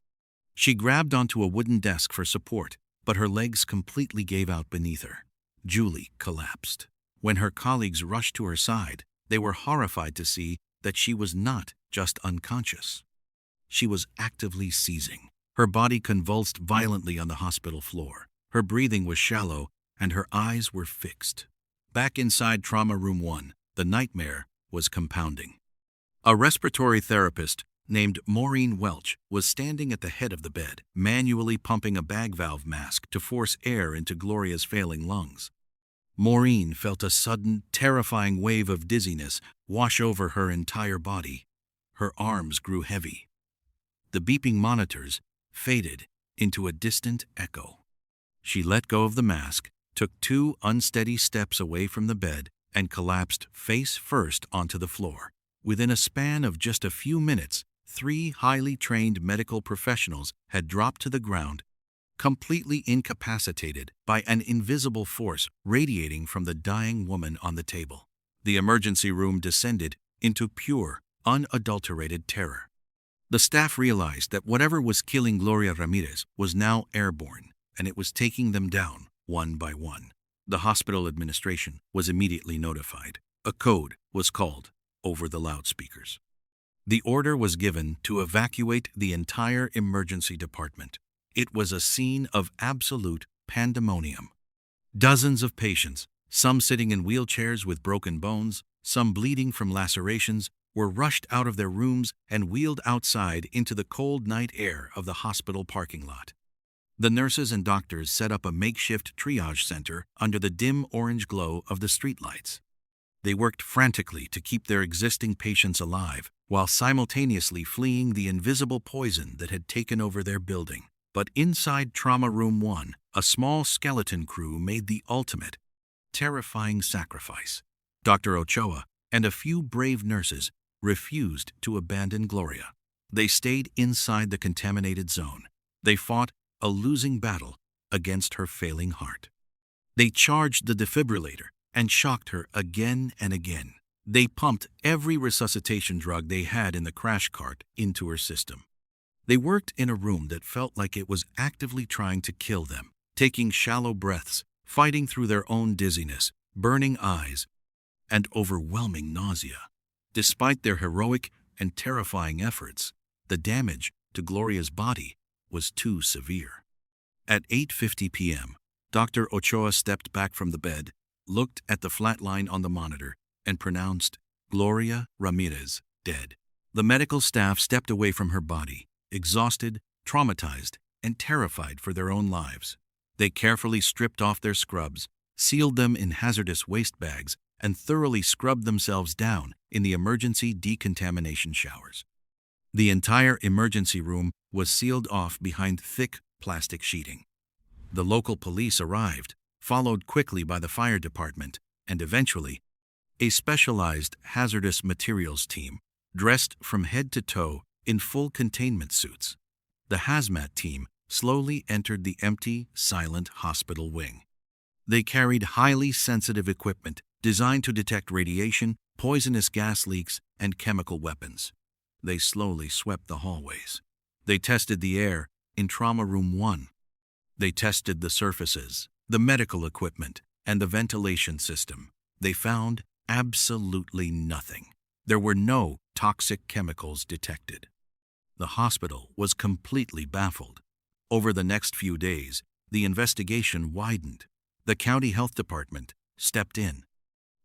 She grabbed onto a wooden desk for support, but her legs completely gave out beneath her. Julie collapsed. When her colleagues rushed to her side, they were horrified to see that she was not just unconscious. She was actively seizing. Her body convulsed violently on the hospital floor. Her breathing was shallow, and her eyes were fixed. Back inside Trauma Room 1, the nightmare was compounding. A respiratory therapist named Maureen Welch was standing at the head of the bed, manually pumping a bag valve mask to force air into Gloria's failing lungs. Maureen felt a sudden, terrifying wave of dizziness wash over her entire body. Her arms grew heavy. The beeping monitors faded into a distant echo. She let go of the mask, took 2 unsteady steps away from the bed, and collapsed face first onto the floor. Within a span of just a few minutes, 3 highly trained medical professionals had dropped to the ground, completely incapacitated by an invisible force radiating from the dying woman on the table. The emergency room descended into pure, unadulterated terror. The staff realized that whatever was killing Gloria Ramirez was now airborne, and it was taking them down one by one. The hospital administration was immediately notified. A code was called over the loudspeakers. The order was given to evacuate the entire emergency department. It was a scene of absolute pandemonium. Dozens of patients, some sitting in wheelchairs with broken bones, some bleeding from lacerations, were rushed out of their rooms and wheeled outside into the cold night air of the hospital parking lot. The nurses and doctors set up a makeshift triage center under the dim orange glow of the streetlights. They worked frantically to keep their existing patients alive while simultaneously fleeing the invisible poison that had taken over their building. But inside Trauma Room 1, a small skeleton crew made the ultimate, terrifying sacrifice. Dr. Ochoa and a few brave nurses refused to abandon Gloria. They stayed inside the contaminated zone. They fought a losing battle against her failing heart. They charged the defibrillator and shocked her again and again. They pumped every resuscitation drug they had in the crash cart into her system. They worked in a room that felt like it was actively trying to kill them, taking shallow breaths, fighting through their own dizziness, burning eyes, and overwhelming nausea. Despite their heroic and terrifying efforts, the damage to Gloria's body was too severe. At 8:50 p.m., Dr. Ochoa stepped back from the bed, looked at the flat line on the monitor, and pronounced, "Gloria Ramirez, dead." The medical staff stepped away from her body, exhausted, traumatized, and terrified for their own lives. They carefully stripped off their scrubs, sealed them in hazardous waste bags, and thoroughly scrubbed themselves down in the emergency decontamination showers. The entire emergency room was sealed off behind thick plastic sheeting. The local police arrived, followed quickly by the fire department, and eventually, a specialized hazardous materials team, dressed from head to toe in full containment suits. The hazmat team slowly entered the empty, silent hospital wing. They carried highly sensitive equipment designed to detect radiation, poisonous gas leaks, and chemical weapons. They slowly swept the hallways. They tested the air in Trauma Room 1. They tested the surfaces, the medical equipment, and the ventilation system. They found absolutely nothing. There were no toxic chemicals detected. The hospital was completely baffled. Over the next few days, the investigation widened. The county health department stepped in.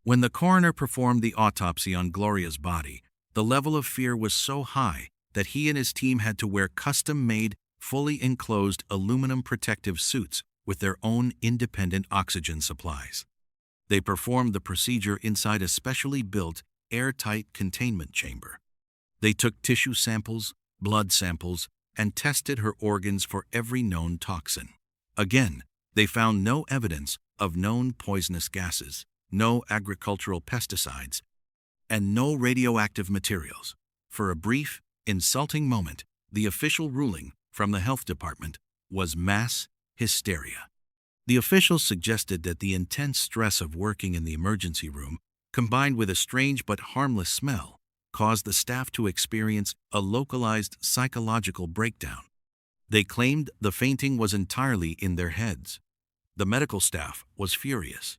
When the coroner performed the autopsy on Gloria's body, the level of fear was so high that he and his team had to wear custom-made, fully enclosed aluminum protective suits with their own independent oxygen supplies. They performed the procedure inside a specially built, airtight containment chamber. They took tissue samples, blood samples, and tested her organs for every known toxin. Again, they found no evidence of known poisonous gases, no agricultural pesticides, and no radioactive materials. For a brief, insulting moment, the official ruling from the health department was mass hysteria. The officials suggested that the intense stress of working in the emergency room, combined with a strange but harmless smell, caused the staff to experience a localized psychological breakdown. They claimed the fainting was entirely in their heads. The medical staff was furious.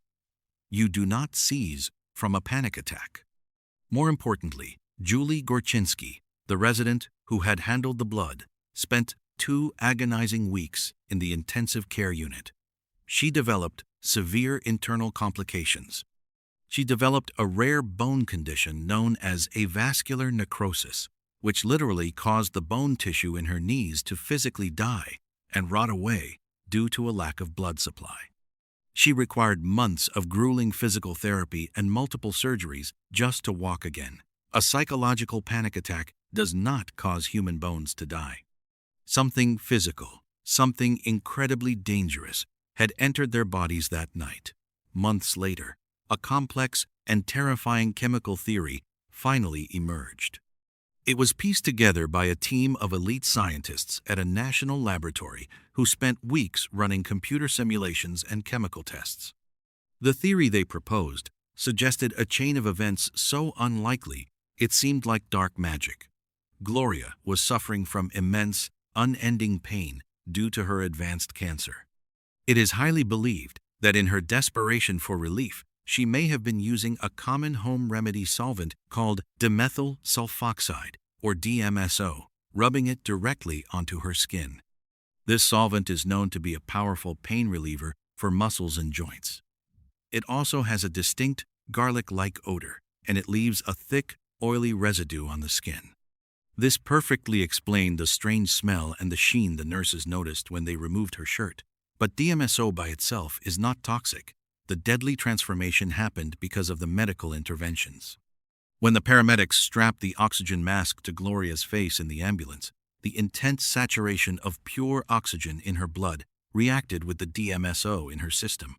You do not seize from a panic attack. More importantly, Julie Gorchinsky, the resident who had handled the blood, spent 2 agonizing weeks in the intensive care unit. She developed severe internal complications. She developed a rare bone condition known as avascular necrosis, which literally caused the bone tissue in her knees to physically die and rot away due to a lack of blood supply. She required months of grueling physical therapy and multiple surgeries just to walk again. A psychological panic attack does not cause human bones to die. Something physical, something incredibly dangerous, had entered their bodies that night. Months later, a complex and terrifying chemical theory finally emerged. It was pieced together by a team of elite scientists at a national laboratory who spent weeks running computer simulations and chemical tests. The theory they proposed suggested a chain of events so unlikely it seemed like dark magic. Gloria was suffering from immense, unending pain due to her advanced cancer. It is highly believed that in her desperation for relief, she may have been using a common home remedy solvent called dimethyl sulfoxide, or DMSO, rubbing it directly onto her skin. This solvent is known to be a powerful pain reliever for muscles and joints. It also has a distinct garlic-like odor, and it leaves a thick, oily residue on the skin. This perfectly explained the strange smell and the sheen the nurses noticed when they removed her shirt. But DMSO by itself is not toxic. The deadly transformation happened because of the medical interventions. When the paramedics strapped the oxygen mask to Gloria's face in the ambulance, the intense saturation of pure oxygen in her blood reacted with the DMSO in her system.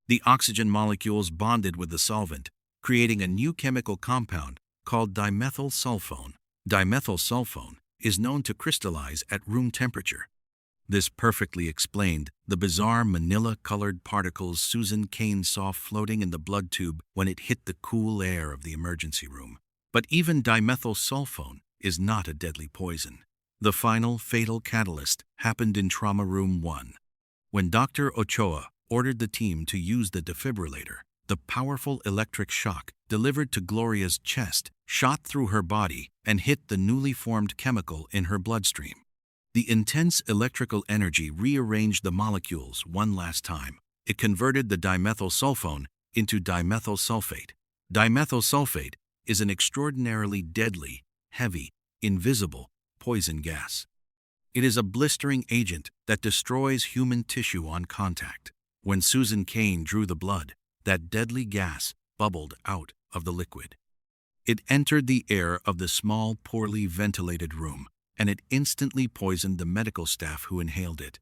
The oxygen molecules bonded with the solvent, creating a new chemical compound called dimethyl sulfone. Dimethyl sulfone is known to crystallize at room temperature. This perfectly explained the bizarre manila-colored particles Susan Kane saw floating in the blood tube when it hit the cool air of the emergency room. But even dimethyl sulfone is not a deadly poison. The final fatal catalyst happened in Trauma Room 1. When Dr. Ochoa ordered the team to use the defibrillator, the powerful electric shock delivered to Gloria's chest shot through her body and hit the newly formed chemical in her bloodstream. The intense electrical energy rearranged the molecules one last time. It converted the dimethyl sulfone into dimethyl sulfate. Dimethyl sulfate is an extraordinarily deadly, heavy, invisible poison gas. It is a blistering agent that destroys human tissue on contact. When Susan Kane drew the blood, that deadly gas bubbled out of the liquid. It entered the air of the small, poorly ventilated room, and it instantly poisoned the medical staff who inhaled it.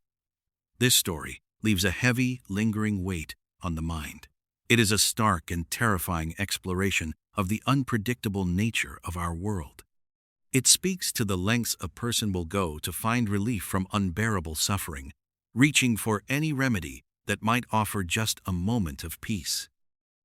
This story leaves a heavy, lingering weight on the mind. It is a stark and terrifying exploration of the unpredictable nature of our world. It speaks to the lengths a person will go to find relief from unbearable suffering, reaching for any remedy that might offer just a moment of peace.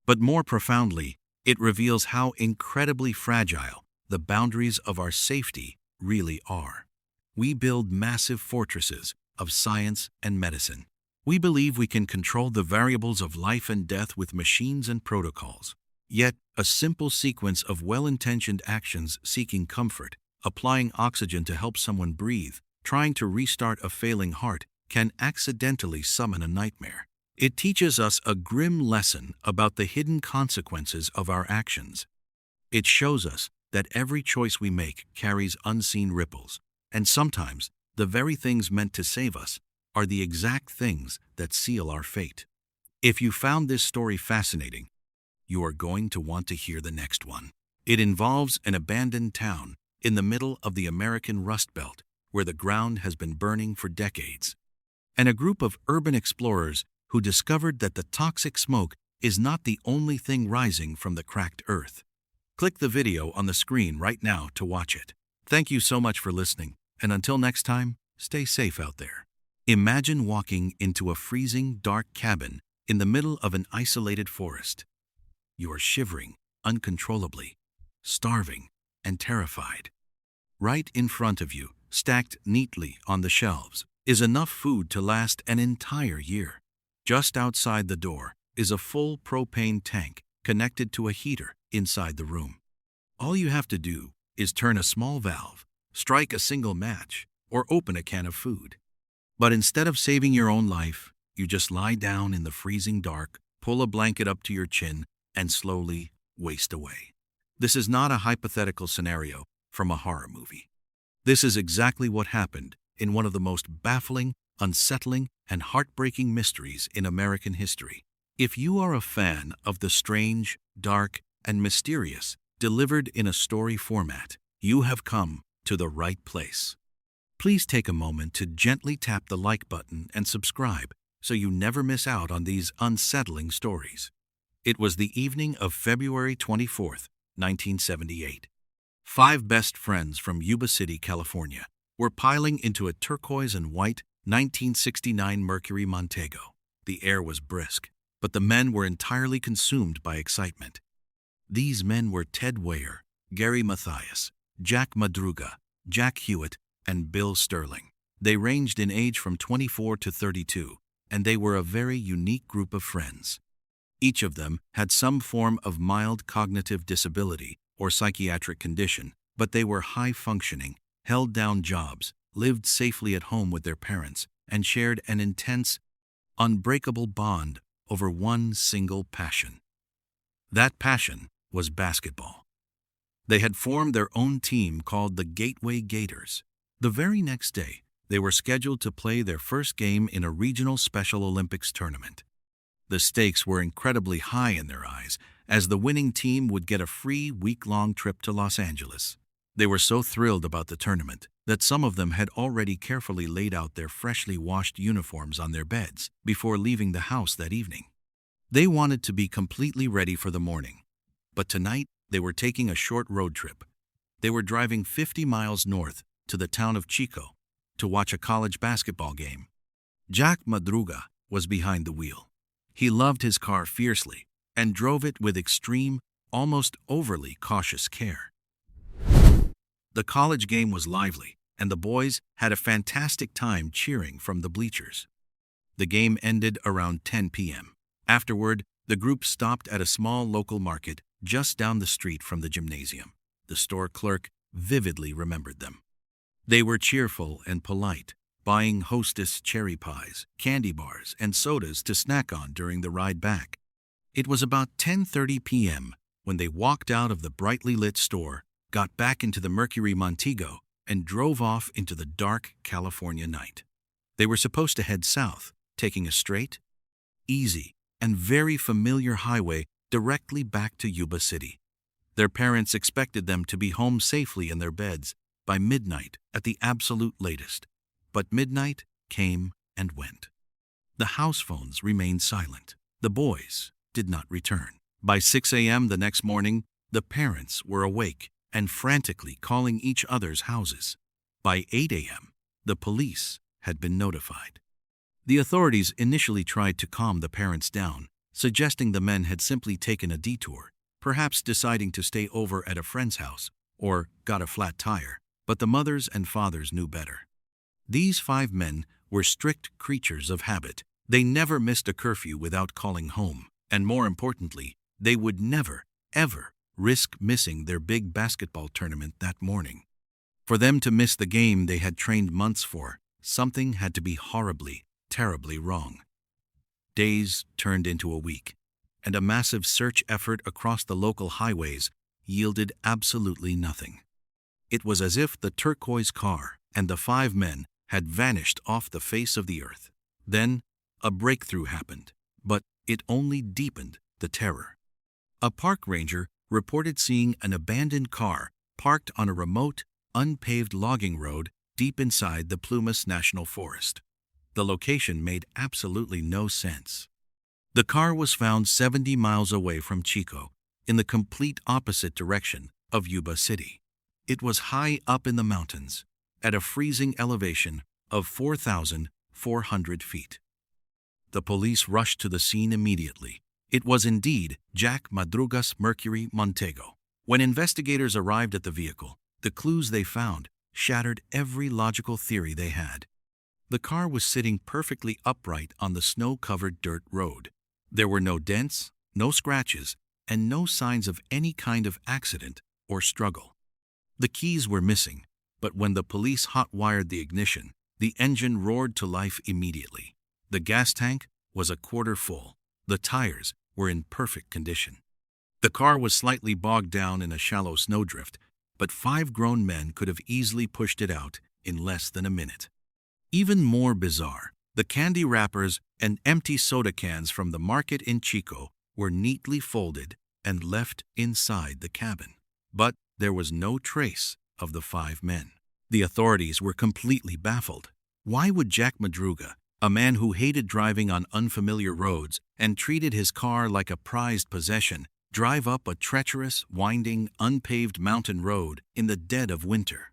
But more profoundly, it reveals how incredibly fragile the boundaries of our safety really are. We build massive fortresses of science and medicine. We believe we can control the variables of life and death with machines and protocols. Yet, a simple sequence of well-intentioned actions seeking comfort, applying oxygen to help someone breathe, trying to restart a failing heart, can accidentally summon a nightmare. It teaches us a grim lesson about the hidden consequences of our actions. It shows us that every choice we make carries unseen ripples, and sometimes the very things meant to save us are the exact things that seal our fate. If you found this story fascinating, you are going to want to hear the next one. It involves an abandoned town in the middle of the American Rust Belt, where the ground has been burning for decades, and a group of urban explorers who discovered that the toxic smoke is not the only thing rising from the cracked earth. Click the video on the screen right now to watch it. Thank you so much for listening, and until next time, stay safe out there. Imagine walking into a freezing, dark cabin in the middle of an isolated forest. You are shivering uncontrollably, starving, and terrified. Right in front of you, stacked neatly on the shelves, is enough food to last an entire year. Just outside the door is a full propane tank connected to a heater inside the room. All you have to do is turn a small valve, strike a single match, or open a can of food. But instead of saving your own life, you just lie down in the freezing dark, pull a blanket up to your chin, and slowly waste away. This is not a hypothetical scenario from a horror movie. This is exactly what happened in one of the most baffling, unsettling, and heartbreaking mysteries in American history. If you are a fan of the strange, dark, and mysterious delivered in a story format, you have come to the right place. Please take a moment to gently tap the like button and subscribe so you never miss out on these unsettling stories. It was the evening of February 24th, 1978. 5 best friends from Yuba City, California, were piling into a turquoise and white 1969 Mercury Montego. The air was brisk, but the men were entirely consumed by excitement. These men were Ted Weyer, Gary Mathias, Jack Madruga, Jack Hewitt, and Bill Sterling. They ranged in age from 24 to 32, and they were a very unique group of friends. Each of them had some form of mild cognitive disability or psychiatric condition, but they were high-functioning, held down jobs, lived safely at home with their parents, and shared an intense, unbreakable bond over one single passion. That passion was basketball. They had formed their own team called the Gateway Gators. The very next day, they were scheduled to play their first game in a regional Special Olympics tournament. The stakes were incredibly high in their eyes, as the winning team would get a free week-long trip to Los Angeles. They were so thrilled about the tournament that some of them had already carefully laid out their freshly washed uniforms on their beds before leaving the house that evening. They wanted to be completely ready for the morning, but tonight they were taking a short road trip. They were driving 50 miles north to the town of Chico to watch a college basketball game. Jack Madruga was behind the wheel. He loved his car fiercely and drove it with extreme, almost overly cautious care. The college game was lively, and the boys had a fantastic time cheering from the bleachers. The game ended around 10 p.m. Afterward, the group stopped at a small local market just down the street from the gymnasium. The store clerk vividly remembered them. They were cheerful and polite, buying Hostess cherry pies, candy bars, and sodas to snack on during the ride back. It was about 10:30 p.m. when they walked out of the brightly lit store, got back into the Mercury Montego, and drove off into the dark California night. They were supposed to head south, taking a straight, easy, and very familiar highway directly back to Yuba City. Their parents expected them to be home safely in their beds by midnight at the absolute latest. But midnight came and went. The house phones remained silent. The boys did not return. By 6 a.m. the next morning, the parents were awake and frantically calling each other's houses. By 8 a.m., the police had been notified. The authorities initially tried to calm the parents down, suggesting the men had simply taken a detour, perhaps deciding to stay over at a friend's house or got a flat tire, but the mothers and fathers knew better. These 5 men were strict creatures of habit. They never missed a curfew without calling home, and more importantly, they would never, ever risk missing their big basketball tournament that morning. For them to miss the game they had trained months for, something had to be horribly, terribly wrong. Days turned into a week, and a massive search effort across the local highways yielded absolutely nothing. It was as if the turquoise car and the 5 men had vanished off the face of the earth. Then, a breakthrough happened, but it only deepened the terror. A park ranger reported seeing an abandoned car parked on a remote, unpaved logging road deep inside the Plumas National Forest. The location made absolutely no sense. The car was found 70 miles away from Chico, in the complete opposite direction of Yuba City. It was high up in the mountains, at a freezing elevation of 4,400 feet. The police rushed to the scene immediately. It was indeed Jack Madruga's Mercury Montego. When investigators arrived at the vehicle, the clues they found shattered every logical theory they had. The car was sitting perfectly upright on the snow-covered dirt road. There were no dents, no scratches, and no signs of any kind of accident or struggle. The keys were missing, but when the police hot-wired the ignition, the engine roared to life immediately. The gas tank was a quarter full. The tires were in perfect condition. The car was slightly bogged down in a shallow snowdrift, but 5 grown men could have easily pushed it out in less than a minute. Even more bizarre, the candy wrappers and empty soda cans from the market in Chico were neatly folded and left inside the cabin. But there was no trace of the 5 men. The authorities were completely baffled. Why would Jack Madruga, a man who hated driving on unfamiliar roads and treated his car like a prized possession, drive up a treacherous, winding, unpaved mountain road in the dead of winter?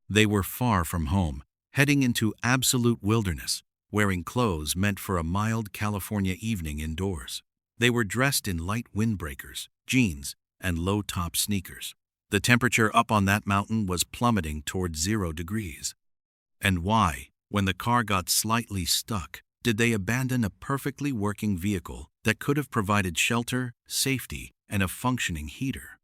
They were far from home, heading into absolute wilderness, wearing clothes meant for a mild California evening indoors. They were dressed in light windbreakers, jeans, and low-top sneakers. The temperature up on that mountain was plummeting toward 0 degrees. And why, when the car got slightly stuck, did they abandon a perfectly working vehicle that could have provided shelter, safety, and a functioning heater?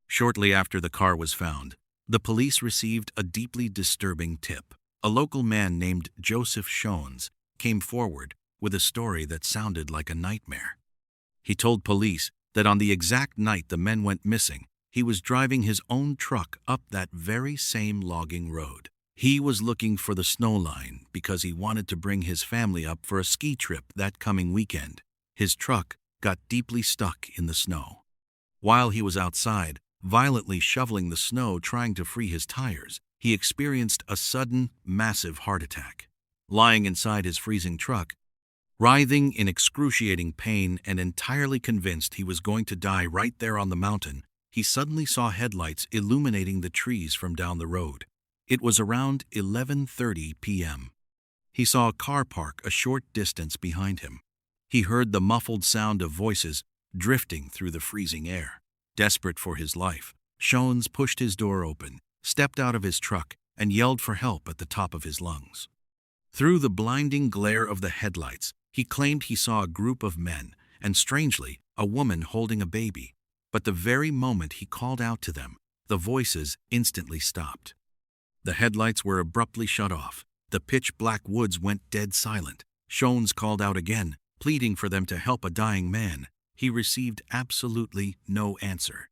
Shortly after the car was found, the police received a deeply disturbing tip. A local man named Joseph Shones came forward with a story that sounded like a nightmare. He told police that on the exact night the men went missing, he was driving his own truck up that very same logging road. He was looking for the snow line because he wanted to bring his family up for a ski trip that coming weekend. His truck got deeply stuck in the snow. While he was outside, violently shoveling the snow trying to free his tires, he experienced a sudden, massive heart attack. Lying inside his freezing truck, writhing in excruciating pain and entirely convinced he was going to die right there on the mountain, he suddenly saw headlights illuminating the trees from down the road. It was around 11:30 p.m. He saw a car park a short distance behind him. He heard the muffled sound of voices drifting through the freezing air. Desperate for his life, Shones pushed his door open, stepped out of his truck, and yelled for help at the top of his lungs. Through the blinding glare of the headlights, he claimed he saw a group of men, and strangely, a woman holding a baby. But the very moment he called out to them, the voices instantly stopped. The headlights were abruptly shut off. The pitch-black woods went dead silent. Shones called out again, pleading for them to help a dying man. He received absolutely no answer.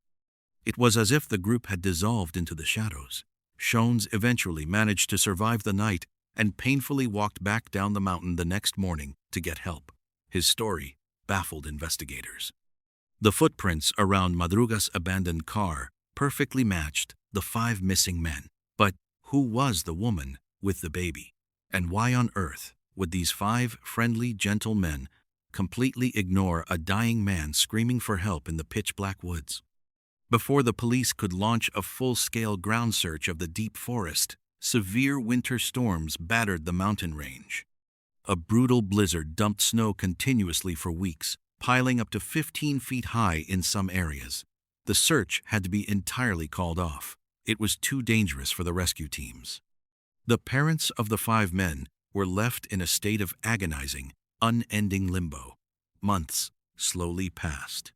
It was as if the group had dissolved into the shadows. Shones eventually managed to survive the night and painfully walked back down the mountain the next morning to get help. His story baffled investigators. The footprints around Madruga's abandoned car perfectly matched the 5 missing men. But who was the woman with the baby? And why on earth would these 5 friendly, gentle men completely ignore a dying man screaming for help in the pitch-black woods? Before the police could launch a full-scale ground search of the deep forest, severe winter storms battered the mountain range. A brutal blizzard dumped snow continuously for weeks, piling up to 15 feet high in some areas. The search had to be entirely called off. It was too dangerous for the rescue teams. The parents of the 5 men were left in a state of agonizing, unending limbo. Months slowly passed.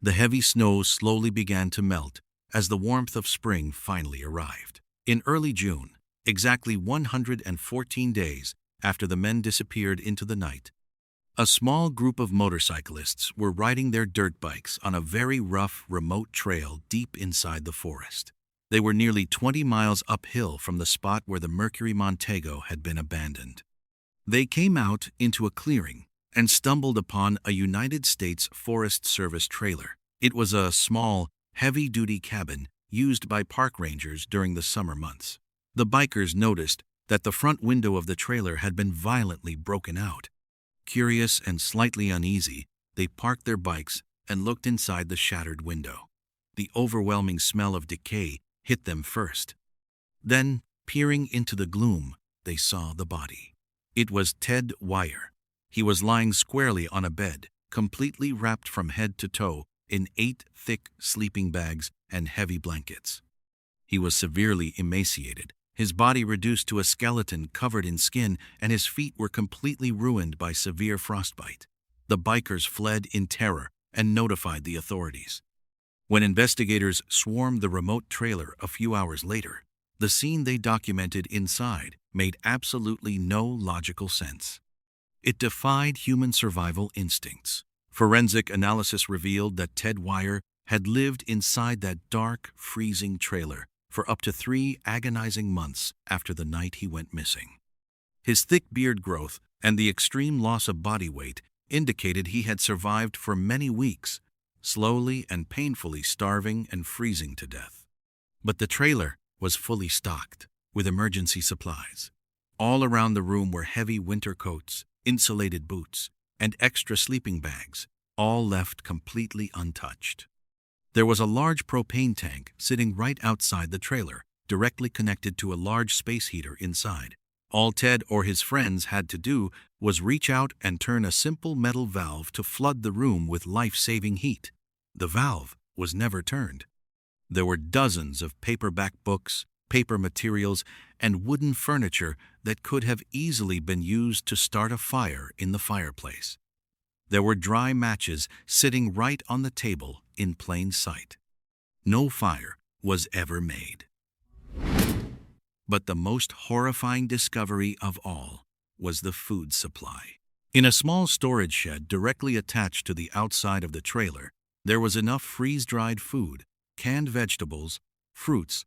The heavy snow slowly began to melt as the warmth of spring finally arrived. In early June, exactly 114 days after the men disappeared into the night, a small group of motorcyclists were riding their dirt bikes on a very rough, remote trail deep inside the forest. They were nearly 20 miles uphill from the spot where the Mercury Montego had been abandoned. They came out into a clearing and stumbled upon a United States Forest Service trailer. It was a small, heavy-duty cabin used by park rangers during the summer months. The bikers noticed that the front window of the trailer had been violently broken out. Curious and slightly uneasy, they parked their bikes and looked inside the shattered window. The overwhelming smell of decay hit them first. Then, peering into the gloom, they saw the body. It was Ted Wire. He was lying squarely on a bed, completely wrapped from head to toe in 8 thick sleeping bags and heavy blankets. He was severely emaciated, his body reduced to a skeleton covered in skin, and his feet were completely ruined by severe frostbite. The bikers fled in terror and notified the authorities. When investigators swarmed the remote trailer a few hours later, the scene they documented inside made absolutely no logical sense. It defied human survival instincts. Forensic analysis revealed that Ted Wire had lived inside that dark, freezing trailer for up to 3 agonizing months after the night he went missing. His thick beard growth and the extreme loss of body weight indicated he had survived for many weeks, slowly and painfully starving and freezing to death. But the trailer was fully stocked with emergency supplies. All around the room were heavy winter coats, insulated boots, and extra sleeping bags, all left completely untouched. There was a large propane tank sitting right outside the trailer, directly connected to a large space heater inside. All Ted or his friends had to do was reach out and turn a simple metal valve to flood the room with life-saving heat. The valve was never turned. There were dozens of paperback books, paper materials, and wooden furniture that could have easily been used to start a fire in the fireplace. There were dry matches sitting right on the table in plain sight. No fire was ever made. But the most horrifying discovery of all was the food supply. In a small storage shed directly attached to the outside of the trailer, there was enough freeze-dried food, canned vegetables, fruits,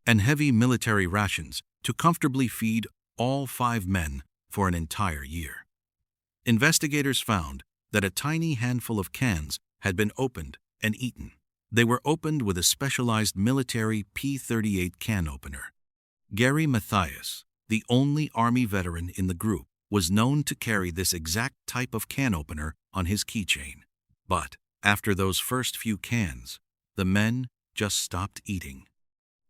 and heavy military rations to comfortably feed all 5 men for an entire year. Investigators found that a tiny handful of cans had been opened and eaten. They were opened with a specialized military P-38 can opener. Gary Mathias, the only Army veteran in the group, was known to carry this exact type of can opener on his keychain. But after those first few cans, the men just stopped eating.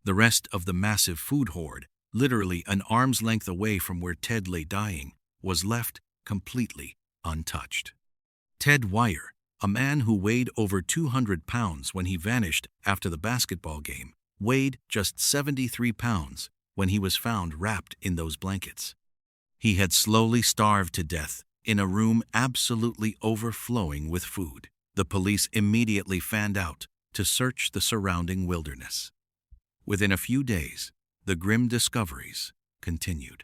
The rest of the massive food hoard, literally an arm's length away from where Ted lay dying, was left completely untouched. Ted Wire, a man who weighed over 200 pounds when he vanished after the basketball game, weighed just 73 pounds when he was found wrapped in those blankets. He had slowly starved to death in a room absolutely overflowing with food. The police immediately fanned out to search the surrounding wilderness. Within a few days, the grim discoveries continued.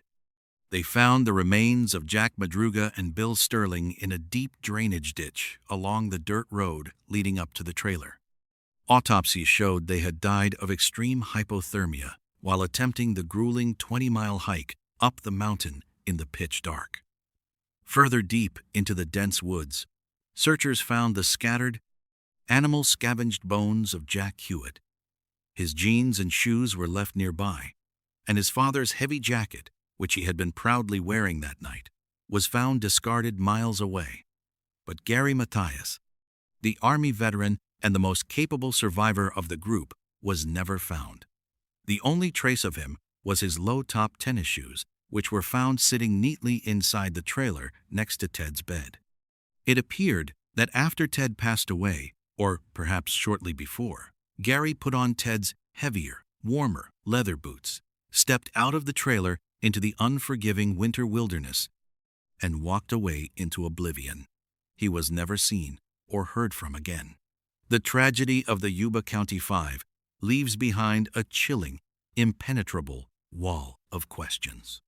They found the remains of Jack Madruga and Bill Sterling in a deep drainage ditch along the dirt road leading up to the trailer. Autopsies showed they had died of extreme hypothermia while attempting the grueling 20-mile hike up the mountain in the pitch dark. Further deep into the dense woods, searchers found the scattered Animals scavenged bones of Jack Hewitt. His jeans and shoes were left nearby, and his father's heavy jacket, which he had been proudly wearing that night, was found discarded miles away. But Gary Mathias, the Army veteran and the most capable survivor of the group, was never found. The only trace of him was his low-top tennis shoes, which were found sitting neatly inside the trailer next to Ted's bed. It appeared that after Ted passed away, or perhaps shortly before, Gary put on Ted's heavier, warmer leather boots, stepped out of the trailer into the unforgiving winter wilderness, and walked away into oblivion. He was never seen or heard from again. The tragedy of the Yuba County Five leaves behind a chilling, impenetrable wall of questions.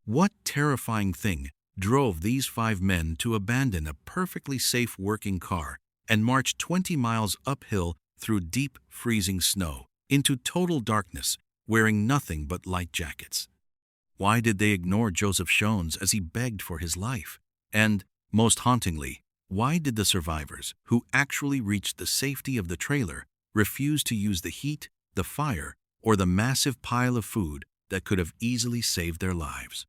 What terrifying thing drove these 5 men to abandon a perfectly safe working car and march 20 miles uphill through deep, freezing snow into total darkness, wearing nothing but light jackets? Why did they ignore Joseph Shones as he begged for his life? And, most hauntingly, why did the survivors, who actually reached the safety of the trailer, refuse to use the heat, the fire, or the massive pile of food that could have easily saved their lives?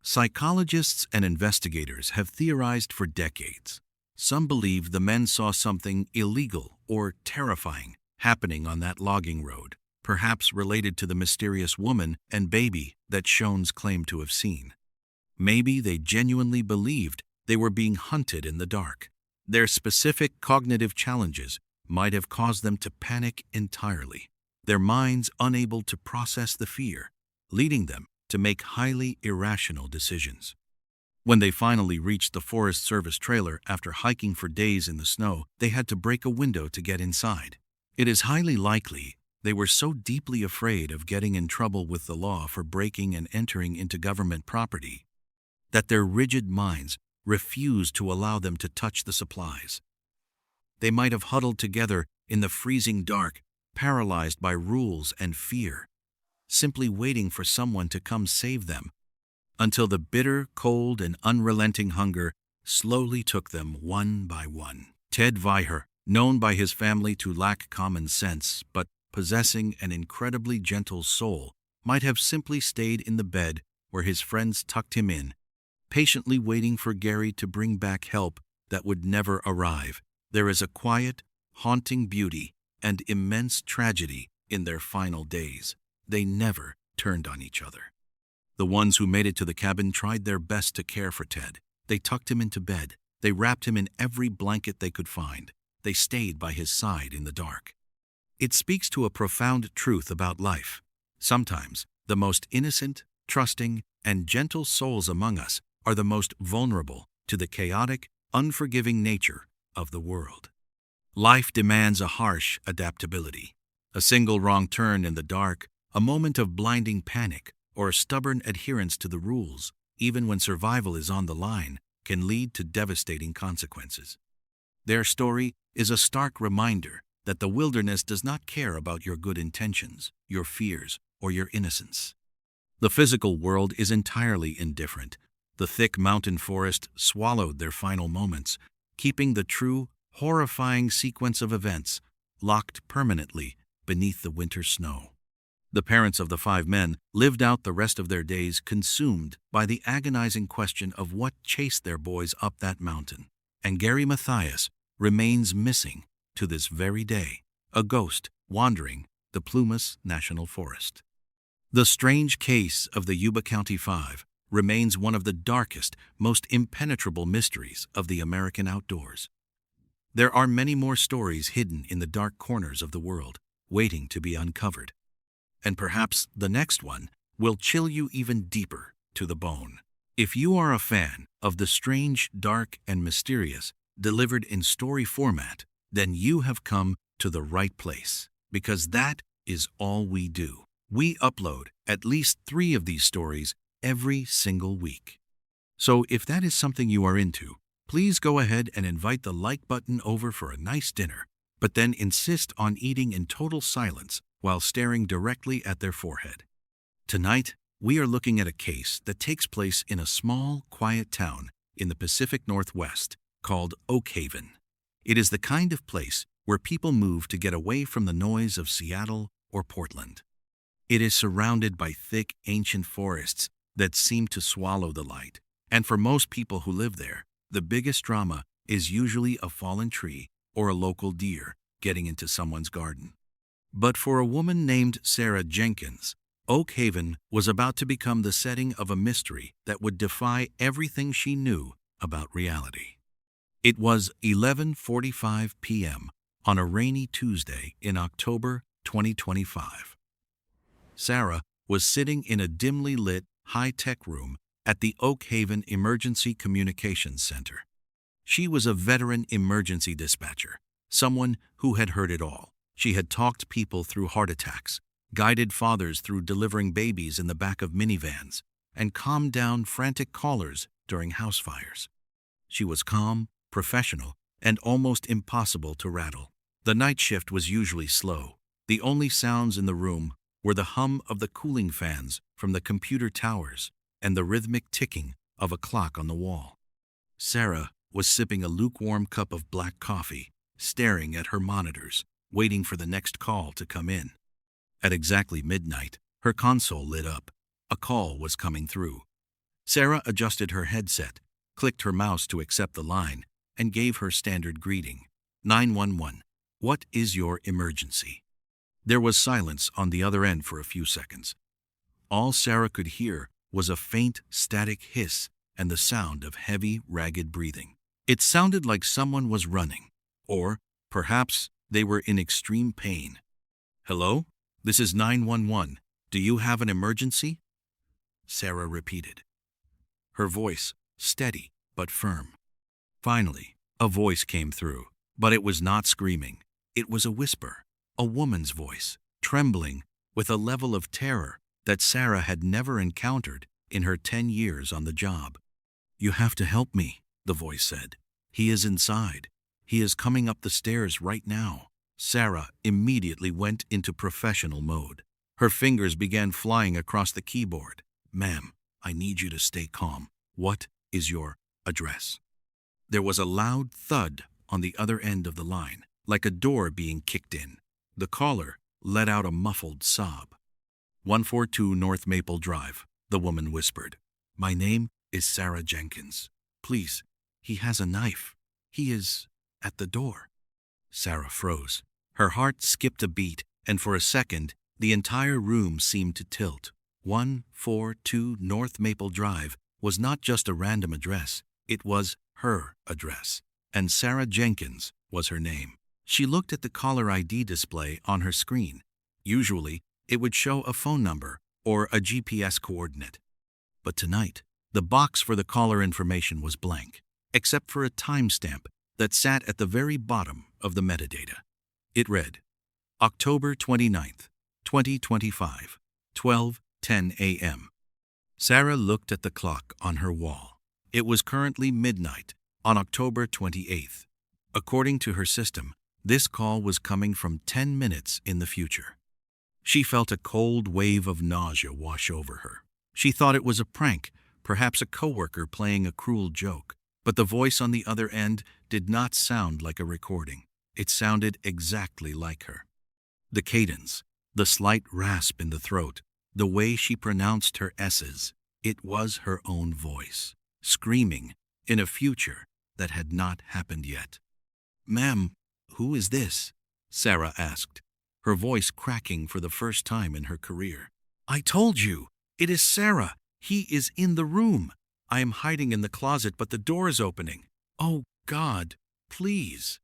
Psychologists and investigators have theorized for decades. Some believe the men saw something illegal or terrifying happening on that logging road, perhaps related to the mysterious woman and baby that Shones claimed to have seen. Maybe they genuinely believed they were being hunted in the dark. Their specific cognitive challenges might have caused them to panic entirely, their minds unable to process the fear, leading them to make highly irrational decisions. When they finally reached the Forest Service trailer after hiking for days in the snow, they had to break a window to get inside. It is highly likely they were so deeply afraid of getting in trouble with the law for breaking and entering into government property that their rigid minds refused to allow them to touch the supplies. They might have huddled together in the freezing dark, paralyzed by rules and fear, simply waiting for someone to come save them, until the bitter, cold, and unrelenting hunger slowly took them one by one. Ted Viher, known by his family to lack common sense, but possessing an incredibly gentle soul, might have simply stayed in the bed where his friends tucked him in, patiently waiting for Gary to bring back help that would never arrive. There is a quiet, haunting beauty and immense tragedy in their final days. They never turned on each other. The ones who made it to the cabin tried their best to care for Ted. They tucked him into bed. They wrapped him in every blanket they could find. They stayed by his side in the dark. It speaks to a profound truth about life. Sometimes, the most innocent, trusting, and gentle souls among us are the most vulnerable to the chaotic, unforgiving nature of the world. Life demands a harsh adaptability. A single wrong turn in the dark, a moment of blinding panic, or a stubborn adherence to the rules, even when survival is on the line, can lead to devastating consequences. Their story is a stark reminder that the wilderness does not care about your good intentions, your fears, or your innocence. The physical world is entirely indifferent. The thick mountain forest swallowed their final moments, keeping the true, horrifying sequence of events locked permanently beneath the winter snow. The parents of the 5 men lived out the rest of their days consumed by the agonizing question of what chased their boys up that mountain. And Gary Mathias remains missing to this very day, a ghost wandering the Plumas National Forest. The strange case of the Yuba County Five remains one of the darkest, most impenetrable mysteries of the American outdoors. There are many more stories hidden in the dark corners of the world, waiting to be uncovered. And perhaps the next one will chill you even deeper to the bone. If you are a fan of the strange, dark, and mysterious delivered in story format, then you have come to the right place, because that is all we do. We upload at least 3 of these stories every single week. So if that is something you are into, please go ahead and invite the like button over for a nice dinner, but then insist on eating in total silence while staring directly at their forehead. Tonight, we are looking at a case that takes place in a small, quiet town in the Pacific Northwest called Oak Haven. It is the kind of place where people move to get away from the noise of Seattle or Portland. It is surrounded by thick, ancient forests that seem to swallow the light, and for most people who live there, the biggest drama is usually a fallen tree or a local deer getting into someone's garden. But for a woman named Sarah Jenkins, Oak Haven was about to become the setting of a mystery that would defy everything she knew about reality. It was 11:45 p.m. on a rainy Tuesday in October 2025. Sarah was sitting in a dimly lit, high-tech room at the Oak Haven Emergency Communications Center. She was a veteran emergency dispatcher, someone who had heard it all. She had talked people through heart attacks, guided fathers through delivering babies in the back of minivans, and calmed down frantic callers during house fires. She was calm, professional, and almost impossible to rattle. The night shift was usually slow. The only sounds in the room were the hum of the cooling fans from the computer towers and the rhythmic ticking of a clock on the wall. Sarah was sipping a lukewarm cup of black coffee, staring at her monitors, waiting for the next call to come in. At exactly midnight, her console lit up. A call was coming through. Sarah adjusted her headset, clicked her mouse to accept the line, and gave her standard greeting. 911. What is your emergency? There was silence on the other end for a few seconds. All Sarah could hear was a faint, static hiss and the sound of heavy, ragged breathing. It sounded like someone was running, or perhaps they were in extreme pain. Hello? This is 911. Do you have an emergency? Sarah repeated. Her voice steady but firm. Finally, a voice came through, but it was not screaming. It was a whisper, a woman's voice, trembling with a level of terror that Sarah had never encountered in her 10 years on the job. You have to help me, the voice said. He is inside. He is coming up the stairs right now. Sarah immediately went into professional mode. Her fingers began flying across the keyboard. Ma'am, I need you to stay calm. What is your address? There was a loud thud on the other end of the line, like a door being kicked in. The caller let out a muffled sob. 142 North Maple Drive, the woman whispered. My name is Sarah Jenkins. Please, he has a knife. He is at the door. Sarah froze. Her heart skipped a beat, and for a second, the entire room seemed to tilt. 142 North Maple Drive was not just a random address. It was her address, and Sarah Jenkins was her name. She looked at the caller ID display on her screen. Usually, it would show a phone number or a GPS coordinate. But tonight, the box for the caller information was blank, except for a timestamp that sat at the very bottom of the metadata. It read, October 29th, 2025, 12:10 a.m. Sarah looked at the clock on her wall. It was currently midnight on October 28th. According to her system, this call was coming from 10 minutes in the future. She felt a cold wave of nausea wash over her. She thought it was a prank, perhaps a coworker playing a cruel joke. But the voice on the other end did not sound like a recording. It sounded exactly like her. The cadence, the slight rasp in the throat, the way she pronounced her S's, it was her own voice, screaming in a future that had not happened yet. Ma'am, who is this? Sarah asked, her voice cracking for the first time in her career. I told you, it is Sarah. He is in the room. I am hiding in the closet, but the door is opening. Oh, God, please.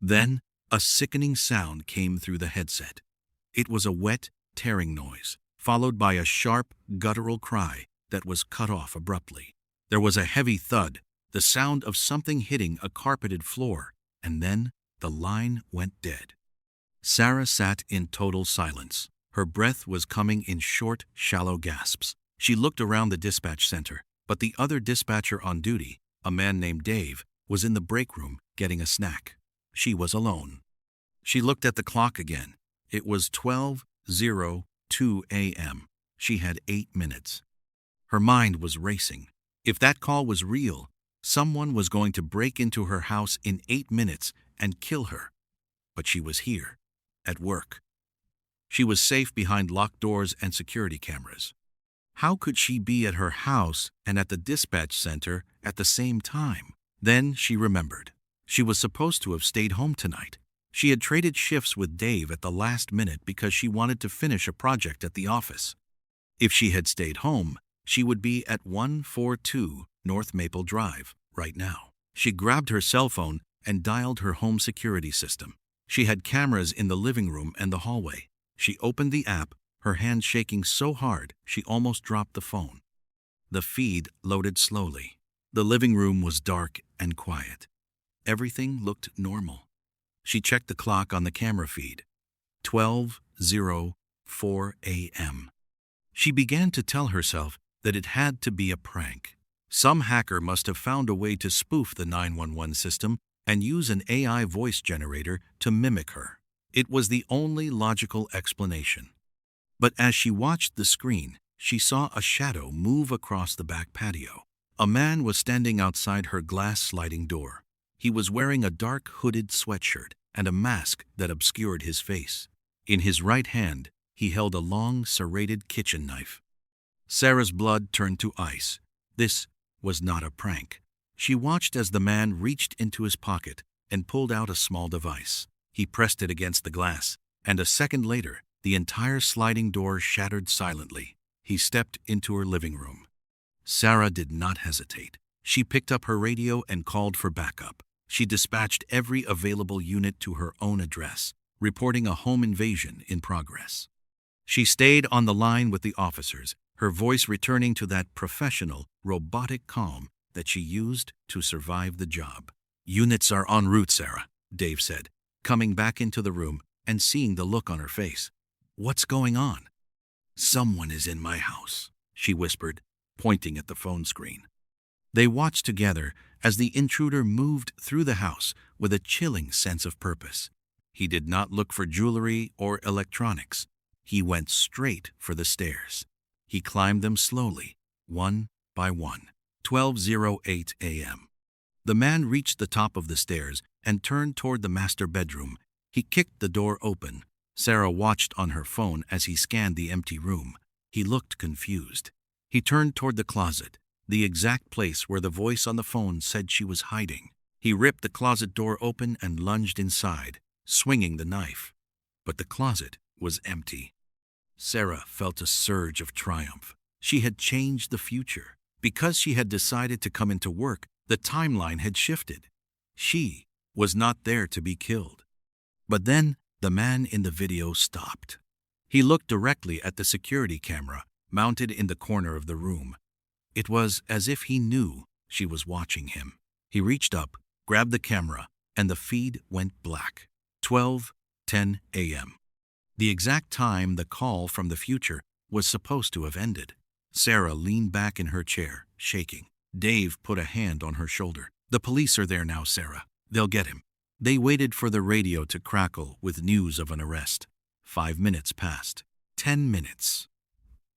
Then a sickening sound came through the headset. It was a wet, tearing noise, followed by a sharp, guttural cry that was cut off abruptly. There was a heavy thud, the sound of something hitting a carpeted floor, and then the line went dead. Sarah sat in total silence. Her breath was coming in short, shallow gasps. She looked around the dispatch center, but the other dispatcher on duty, a man named Dave, was in the break room getting a snack. She was alone. She looked at the clock again. It was 12:02 a.m. She had 8 minutes. Her mind was racing. If that call was real, someone was going to break into her house in 8 minutes and kill her. but she was here, at work. She was safe behind locked doors and security cameras. How could she be at her house and at the dispatch center at the same time? Then she remembered. She was supposed to have stayed home tonight. She had traded shifts with Dave at the last minute because she wanted to finish a project at the office. If she had stayed home, she would be at 142 North Maple Drive right now. She grabbed her cell phone and dialed her home security system. She had cameras in the living room and the hallway. She opened the app, her hand shaking so hard she almost dropped the phone. The feed loaded slowly. The living room was dark and quiet. Everything looked normal. She checked the clock on the camera feed. 12:04 a.m. She began to tell herself that it had to be a prank. Some hacker must have found a way to spoof the 911 system and use an AI voice generator to mimic her. It was the only logical explanation. But as she watched the screen, she saw a shadow move across the back patio. A man was standing outside her glass sliding door. He was wearing a dark hooded sweatshirt and a mask that obscured his face. In his right hand, he held a long, serrated kitchen knife. Sarah's blood turned to ice. This was not a prank. She watched as the man reached into his pocket and pulled out a small device. He pressed it against the glass, and a second later, the entire sliding door shattered silently. He stepped into her living room. Sarah did not hesitate. She picked up her radio and called for backup. She dispatched every available unit to her own address, reporting a home invasion in progress. She stayed on the line with the officers, her voice returning to that professional, robotic calm that she used to survive the job. "Units are en route, Sarah," Dave said, coming back into the room and seeing the look on her face. "What's going on?" "Someone is in my house," she whispered, pointing at the phone screen. They watched together as the intruder moved through the house with a chilling sense of purpose. He did not look for jewelry or electronics. He went straight for the stairs. He climbed them slowly, one by one. 12:08 a.m. The man reached the top of the stairs and turned toward the master bedroom. He kicked the door open. Sarah watched on her phone as he scanned the empty room. He looked confused. He turned toward the closet, the exact place where the voice on the phone said she was hiding. He ripped the closet door open and lunged inside, swinging the knife. But the closet was empty. Sarah felt a surge of triumph. She had changed the future. Because she had decided to come into work, the timeline had shifted. She was not there to be killed. But then the man in the video stopped. He looked directly at the security camera mounted in the corner of the room. It was as if he knew she was watching him. He reached up, grabbed the camera, and the feed went black. 12:10 a.m. The exact time the call from the future was supposed to have ended. Sarah leaned back in her chair, shaking. Dave put a hand on her shoulder. "The police are there now, Sarah. They'll get him." They waited for the radio to crackle with news of an arrest. 5 minutes passed. 10 minutes.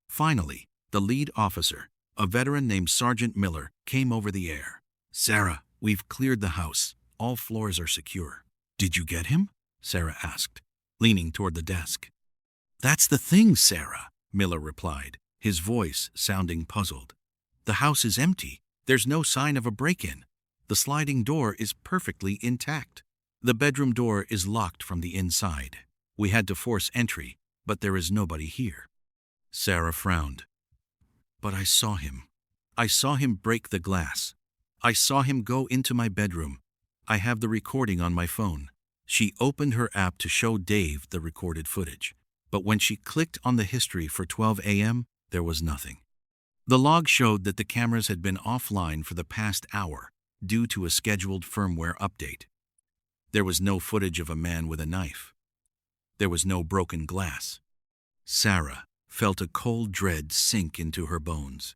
Finally, the lead officer, a veteran named Sergeant Miller, came over the air. "Sarah, we've cleared the house. All floors are secure." "Did you get him?" Sarah asked, leaning toward the desk. "That's the thing, Sarah," Miller replied, his voice sounding puzzled. "The house is empty. There's no sign of a break-in. The sliding door is perfectly intact. The bedroom door is locked from the inside. We had to force entry, but there is nobody here." Sarah frowned. "But I saw him. I saw him break the glass. I saw him go into my bedroom. I have the recording on my phone." She opened her app to show Dave the recorded footage. But when she clicked on the history for 12 a.m., there was nothing. The log showed that the cameras had been offline for the past hour due to a scheduled firmware update. There was no footage of a man with a knife. There was no broken glass. Sarah felt a cold dread sink into her bones.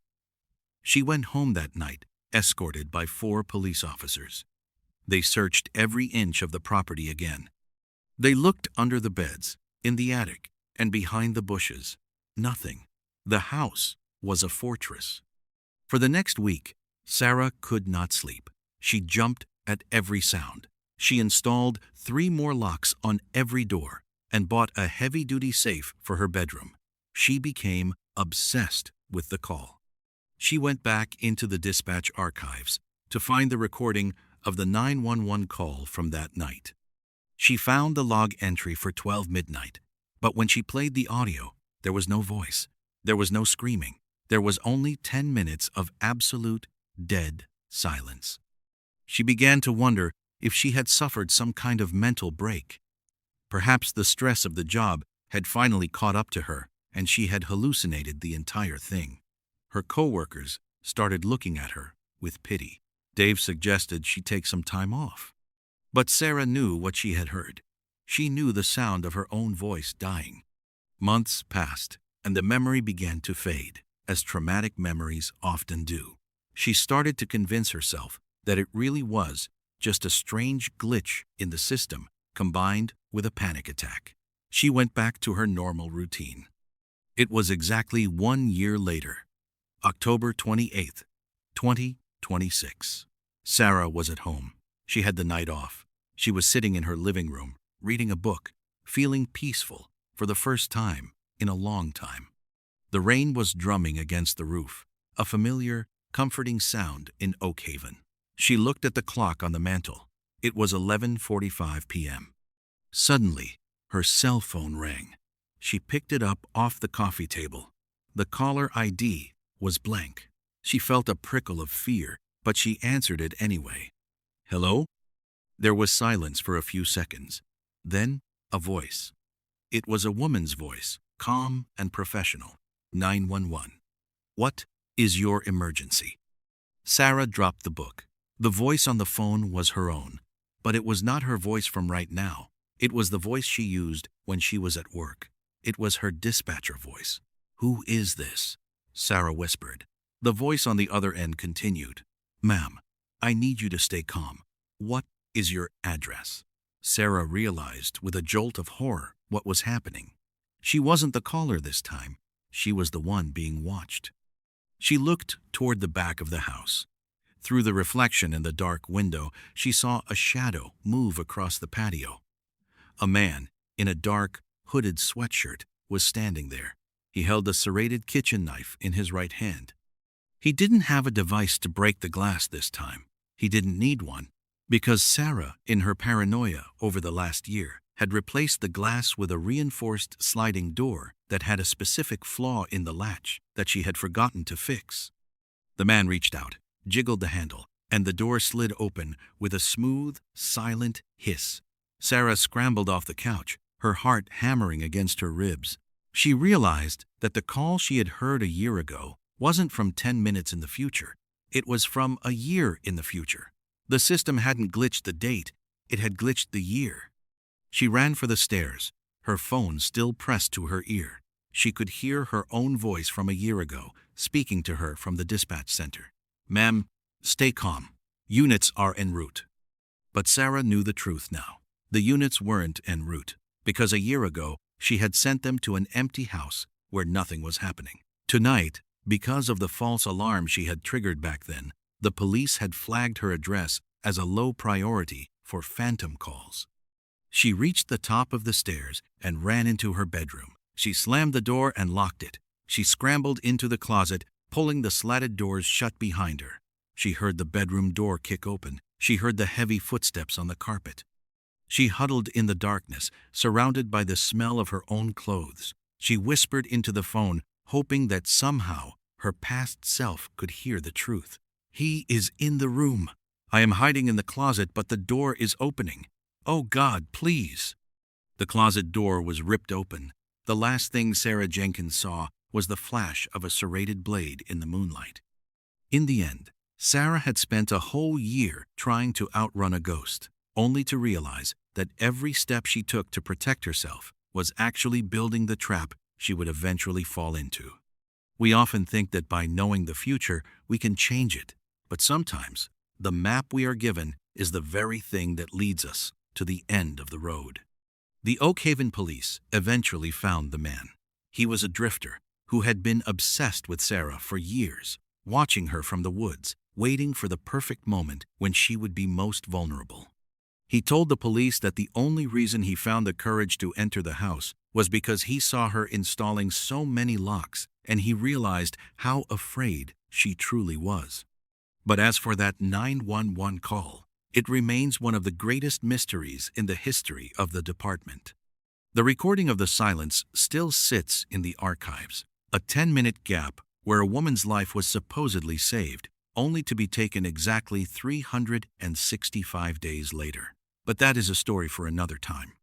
She went home that night, escorted by 4 police officers. They searched every inch of the property again. They looked under the beds, in the attic, and behind the bushes. Nothing. The house was a fortress. For the next week, Sarah could not sleep. She jumped at every sound. She installed 3 more locks on every door and bought a heavy-duty safe for her bedroom. She became obsessed with the call. She went back into the dispatch archives to find the recording of the 911 call from that night. She found the log entry for 12 midnight, but when she played the audio, there was no voice. There was no screaming. There was only 10 minutes of absolute, dead silence. She began to wonder if she had suffered some kind of mental break. Perhaps the stress of the job had finally caught up to her, and she had hallucinated the entire thing. Her coworkers started looking at her with pity. Dave suggested she take some time off. But Sarah knew what she had heard. She knew the sound of her own voice dying. Months passed, and the memory began to fade, as traumatic memories often do. She started to convince herself that it really was just a strange glitch in the system combined with a panic attack. She went back to her normal routine. It was exactly 1 year later, October 28th, 2026. Sarah was at home. She had the night off. She was sitting in her living room, reading a book, feeling peaceful for the first time in a long time. The rain was drumming against the roof, a familiar, comforting sound in Oak Haven. She looked at the clock on the mantel. It was 11:45 p.m. Suddenly, her cell phone rang. She picked it up off the coffee table. The caller ID was blank. She felt a prickle of fear, but she answered it anyway. "Hello?" There was silence for a few seconds. Then, a voice. It was a woman's voice, calm and professional. 911. "What is your emergency?" Sarah dropped the book. The voice on the phone was her own, but it was not her voice from right now. It was the voice she used when she was at work. It was her dispatcher voice. "Who is this?" Sarah whispered. The voice on the other end continued. "Ma'am, I need you to stay calm. What is your address?" Sarah realized with a jolt of horror what was happening. She wasn't the caller this time. She was the one being watched. She looked toward the back of the house. Through the reflection in the dark window, she saw a shadow move across the patio. A man in a dark, hooded sweatshirt was standing there. He held a serrated kitchen knife in his right hand. He didn't have a device to break the glass this time. He didn't need one, because Sarah, in her paranoia over the last year, had replaced the glass with a reinforced sliding door that had a specific flaw in the latch that she had forgotten to fix. The man reached out, jiggled the handle, and the door slid open with a smooth, silent hiss. Sarah scrambled off the couch, her heart hammering against her ribs. She realized that the call she had heard a year ago wasn't from 10 minutes in the future. It was from a year in the future. The system hadn't glitched the date, it had glitched the year. She ran for the stairs, her phone still pressed to her ear. She could hear her own voice from a year ago, speaking to her from the dispatch center. "Ma'am, stay calm. Units are en route." But Sarah knew the truth now. The units weren't en route, because a year ago she had sent them to an empty house where nothing was happening. Tonight, because of the false alarm she had triggered back then, the police had flagged her address as a low priority for phantom calls. She reached the top of the stairs and ran into her bedroom. She slammed the door and locked it. She scrambled into the closet, pulling the slatted doors shut behind her. She heard the bedroom door kick open. She heard the heavy footsteps on the carpet. She huddled in the darkness, surrounded by the smell of her own clothes. She whispered into the phone, hoping that somehow her past self could hear the truth. "He is in the room. I am hiding in the closet, but the door is opening. Oh God, please." The closet door was ripped open. The last thing Sarah Jenkins saw was the flash of a serrated blade in the moonlight. In the end, Sarah had spent a whole year trying to outrun a ghost, only to realize that every step she took to protect herself was actually building the trap she would eventually fall into. We often think that by knowing the future, we can change it, but sometimes the map we are given is the very thing that leads us to the end of the road. The Oak Haven police eventually found the man. He was a drifter who had been obsessed with Sarah for years, watching her from the woods, waiting for the perfect moment when she would be most vulnerable. He told the police that the only reason he found the courage to enter the house was because he saw her installing so many locks, and he realized how afraid she truly was. But as for that 911 call, it remains one of the greatest mysteries in the history of the department. The recording of the silence still sits in the archives, a 10-minute gap where a woman's life was supposedly saved, only to be taken exactly 365 days later. But that is a story for another time.